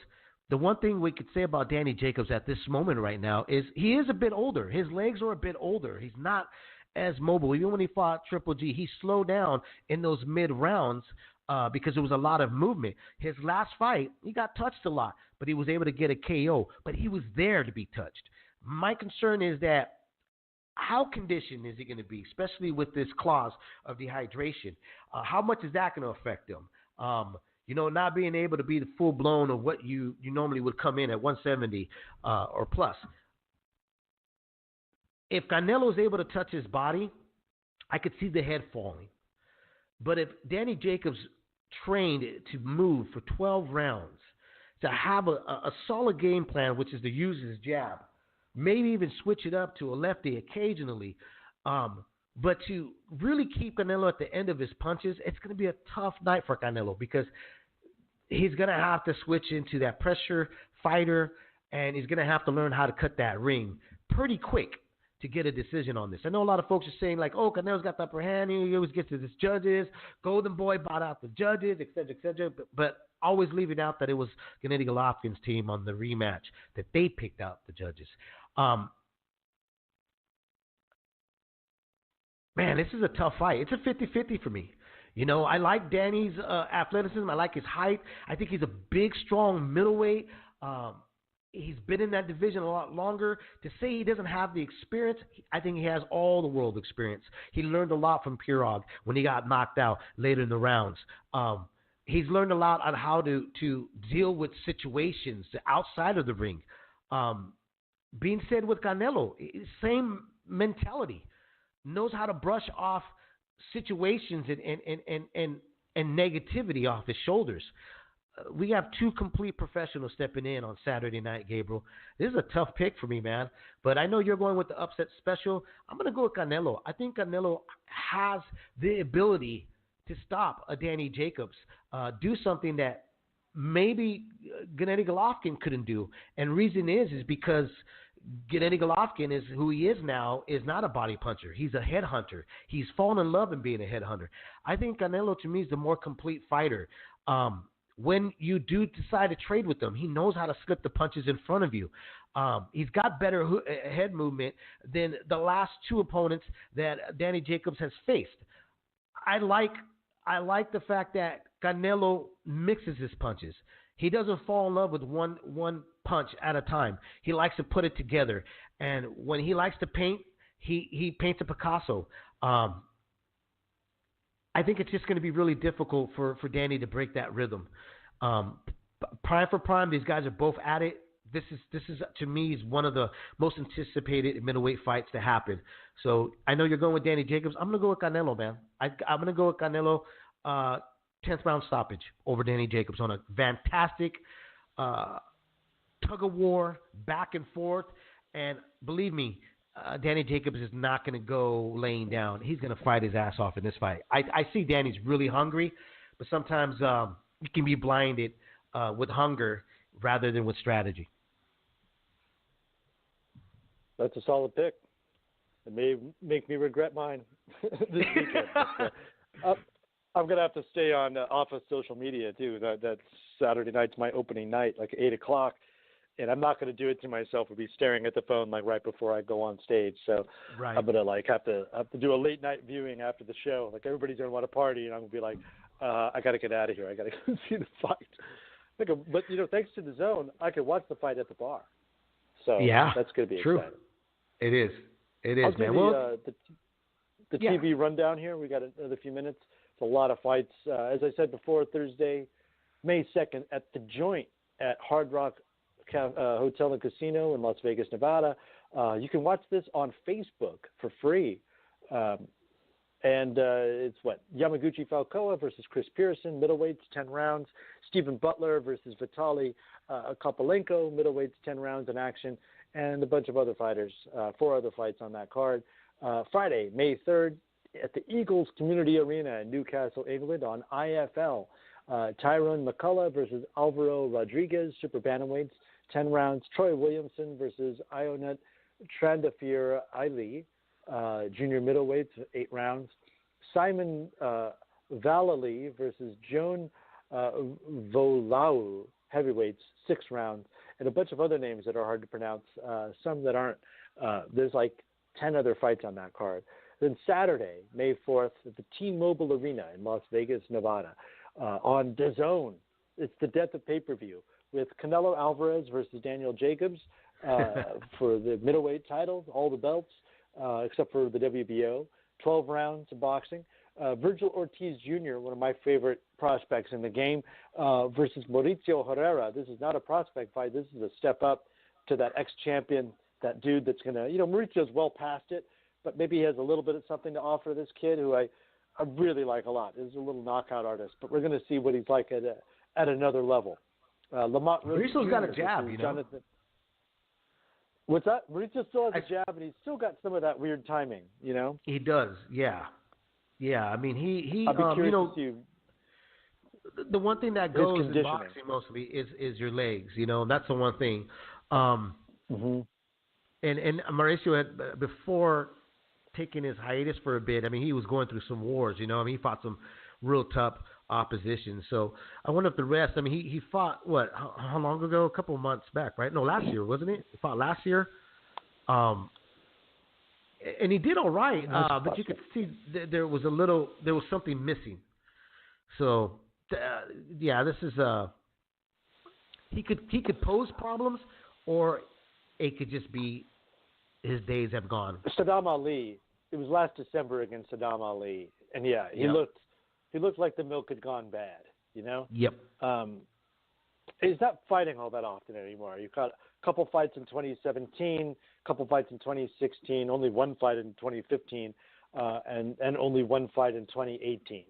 the one thing we could say about Danny Jacobs at this moment right now is he is a bit older. His legs are a bit older. He's not as mobile. Even when he fought Triple G, he slowed down in those mid rounds because there was a lot of movement. His last fight, he got touched a lot, but he was able to get a KO. But he was there to be touched. My concern is that how conditioned is he going to be, especially with this clause of dehydration? How much is that going to affect him? Not being able to be the full blown of what you normally would come in at 170 or plus. If Canelo is able to touch his body, I could see the head falling. But if Danny Jacobs trained to move for 12 rounds, to have a solid game plan, which is to use his jab, maybe even switch it up to a lefty occasionally, but to really keep Canelo at the end of his punches, it's going to be a tough night for Canelo because he's going to have to switch into that pressure fighter, and he's going to have to learn how to cut that ring pretty quick to get a decision on this. I know a lot of folks are saying like, oh, Canelo's got the upper hand. He always gets to his judges. Golden Boy bought out the judges, et cetera, but always leaving out that it was Gennady Golovkin's team on the rematch that they picked out the judges. Man, this is a tough fight. It's a 50-50 for me. I like Danny's athleticism. I like his height. I think he's a big, strong middleweight. He's been in that division a lot longer. To say he doesn't have the experience, I think he has all the world experience. He learned a lot from Pirog when he got knocked out later in the rounds. He's learned a lot on how to deal with situations outside of the ring. Being said with Canelo, same mentality. Knows how to brush off situations and negativity off his shoulders. We have two complete professionals stepping in on Saturday night, Gabriel. This is a tough pick for me, man. But I know you're going with the upset special. I'm going to go with Canelo. I think Canelo has the ability to stop a Danny Jacobs, do something that maybe Gennady Golovkin couldn't do. And reason is because Gennady Golovkin is who he is now, is not a body puncher. He's a headhunter. He's fallen in love in being a headhunter. I think Canelo, to me, is the more complete fighter. When you do decide to trade with him, he knows how to slip the punches in front of you. He's got better head movement than the last two opponents that Danny Jacobs has faced. I like I like the fact that Canelo mixes his punches. He doesn't fall in love with one punch at a time. He likes to put it together. And when he likes to paint, he paints a Picasso. I think it's just going to be really difficult for Danny to break that rhythm. Prime for prime, these guys are both at it. This is to me is one of the most anticipated middleweight fights to happen. So I know you're going with Danny Jacobs. I'm going to go with Canelo, man. I'm going to go with Canelo, 10th round stoppage over Danny Jacobs on a fantastic tug of war, back and forth. And believe me, Danny Jacobs is not going to go laying down. He's going to fight his ass off in this fight. I see Danny's really hungry, but sometimes you can be blinded with hunger rather than with strategy. That's a solid pick. It may make me regret mine this weekend. I'm going to have to stay on off of social media, too. That Saturday night's my opening night, like 8 o'clock. And I'm not going to do it to myself. I'll be staring at the phone like right before I go on stage. So right. I'm going to have to do a late night viewing after the show. Like everybody's going to want to party, and I'm going to be like, I got to get out of here. I got to go see the fight. But thanks to the Zone, I could watch the fight at the bar. So yeah, that's going to be true. Exciting. It is. It is, man. The TV rundown here. We got another few minutes. It's a lot of fights. As I said before, Thursday, May 2nd at The Joint at Hard Rock Hotel and Casino in Las Vegas, Nevada. You can watch this on Facebook for free. And it's Yamaguchi Falcoa versus Chris Pearson, middleweights, 10 rounds. Stephen Butler versus Vitaly Kopalenko, middleweights, 10 rounds in action. And a bunch of other fighters, 4 other fights on that card. Friday, May 3rd, at the Eagles Community Arena in Newcastle, England on IFL. Tyrone McCullough versus Alvaro Rodriguez, super bantamweights, 10 rounds. Troy Williamson versus Ionet Trandafir Ali, junior middleweights, 8 rounds. Simon Valali versus Joan Volau, heavyweights, 6 rounds. And a bunch of other names that are hard to pronounce, some that aren't. There's like 10 other fights on that card. Then Saturday, May 4th, at the T-Mobile Arena in Las Vegas, Nevada, on DAZN. It's the death of pay-per-view with Canelo Alvarez versus Daniel Jacobs for the middleweight titles, all the belts, except for the WBO, 12 rounds of boxing. Virgil Ortiz Jr., one of my favorite prospects in the game, versus Mauricio Herrera. This is not a prospect fight. This is a step up to that ex-champion, that dude that's going to, Mauricio's well past it, but maybe he has a little bit of something to offer this kid who I really like a lot. He's a little knockout artist, but we're going to see what he's like at another level. Lamont Mauricio's got a jab, Jonathan. What's that? Mauricio still has a jab, and he's still got some of that weird timing, He does, yeah. Yeah, I mean, he I'll be curious to see the one thing that goes in boxing mostly is your legs, and that's the one thing. And Mauricio had, before taking his hiatus for a bit, I mean, he was going through some wars, he fought some real tough opposition. So I wonder if the rest, I mean, he fought, how long ago? A couple of months back, right? No, last year, wasn't it? He fought last year. And he did all right, but you could see there was something missing. So, this is he could pose problems, or it could just be his days have gone. Saddam Ali, it was last December against Saddam Ali, and he looked like the milk had gone bad, Yep. He's not fighting all that often anymore. You've got a couple fights in 2017, a couple fights in 2016, only one fight in 2015, and only one fight in 2018.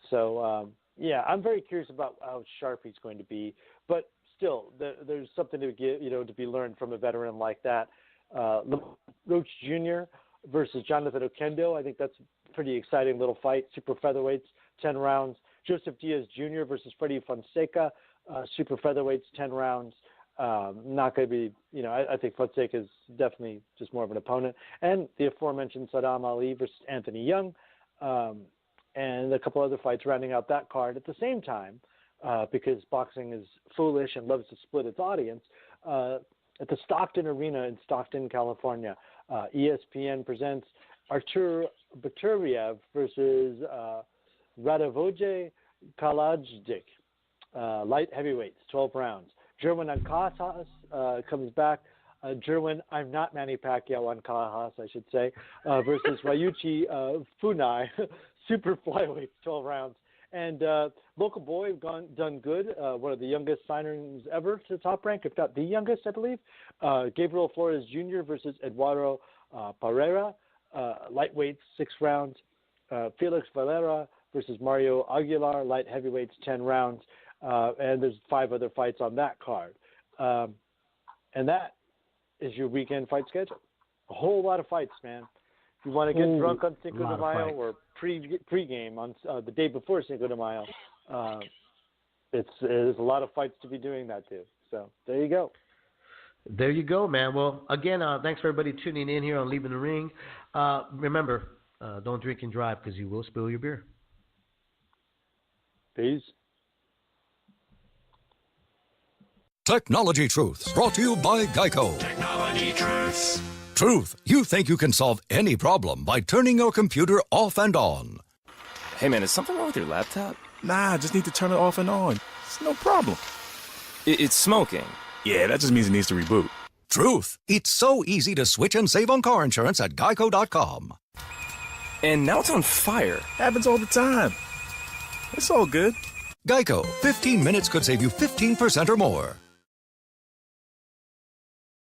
So, I'm very curious about how sharp he's going to be. But still, there's something to get, to be learned from a veteran like that. Roach Jr. versus Jonathan Oquendo. I think that's a pretty exciting little fight. Super featherweights, 10 rounds. Joseph Diaz Jr. versus Freddie Fonseca. Super featherweights, 10 rounds. Not going to be, I think Fonseca is definitely just more of an opponent. And the aforementioned Saddam Ali versus Anthony Young, and a couple other fights rounding out that card at the same time, because boxing is foolish and loves to split its audience. At the Stockton Arena in Stockton, California, ESPN presents Artur Baturiev versus Radivoje Kalajic, light heavyweights, 12 rounds. Jerwin Ancajas comes back. Jerwin, I'm not Manny Pacquiao Ancajas, I should say, versus Ryuichi Funai, super flyweights, 12 rounds. And local boy done good, one of the youngest signings ever to top rank, if not the youngest, I believe. Gabriel Flores Jr. versus Eduardo Pereira, lightweights, 6 rounds. Felix Valera versus Mario Aguilar, light heavyweights, 10 rounds. And there's 5 other fights on that card. And that is your weekend fight schedule. A whole lot of fights, man. If you want to get drunk on Cinco de Mayo or pre-game on the day before Cinco de Mayo, there's a lot of fights to be doing that too. So there you go. There you go, man. Well, again, thanks for everybody tuning in here on Leaving the Ring. Remember, don't drink and drive because you will spill your beer. Peace. Technology Truths, brought to you by Geico. Technology Truths. Truth, you think you can solve any problem by turning your computer off and on. Hey man, is something wrong with your laptop? Nah, just need to turn it off and on. It's no problem. It's smoking. Yeah, that just means it needs to reboot. Truth, it's so easy to switch and save on car insurance at geico.com. And now it's on fire. Happens all the time. It's all good. Geico, 15 minutes could save you 15% or more.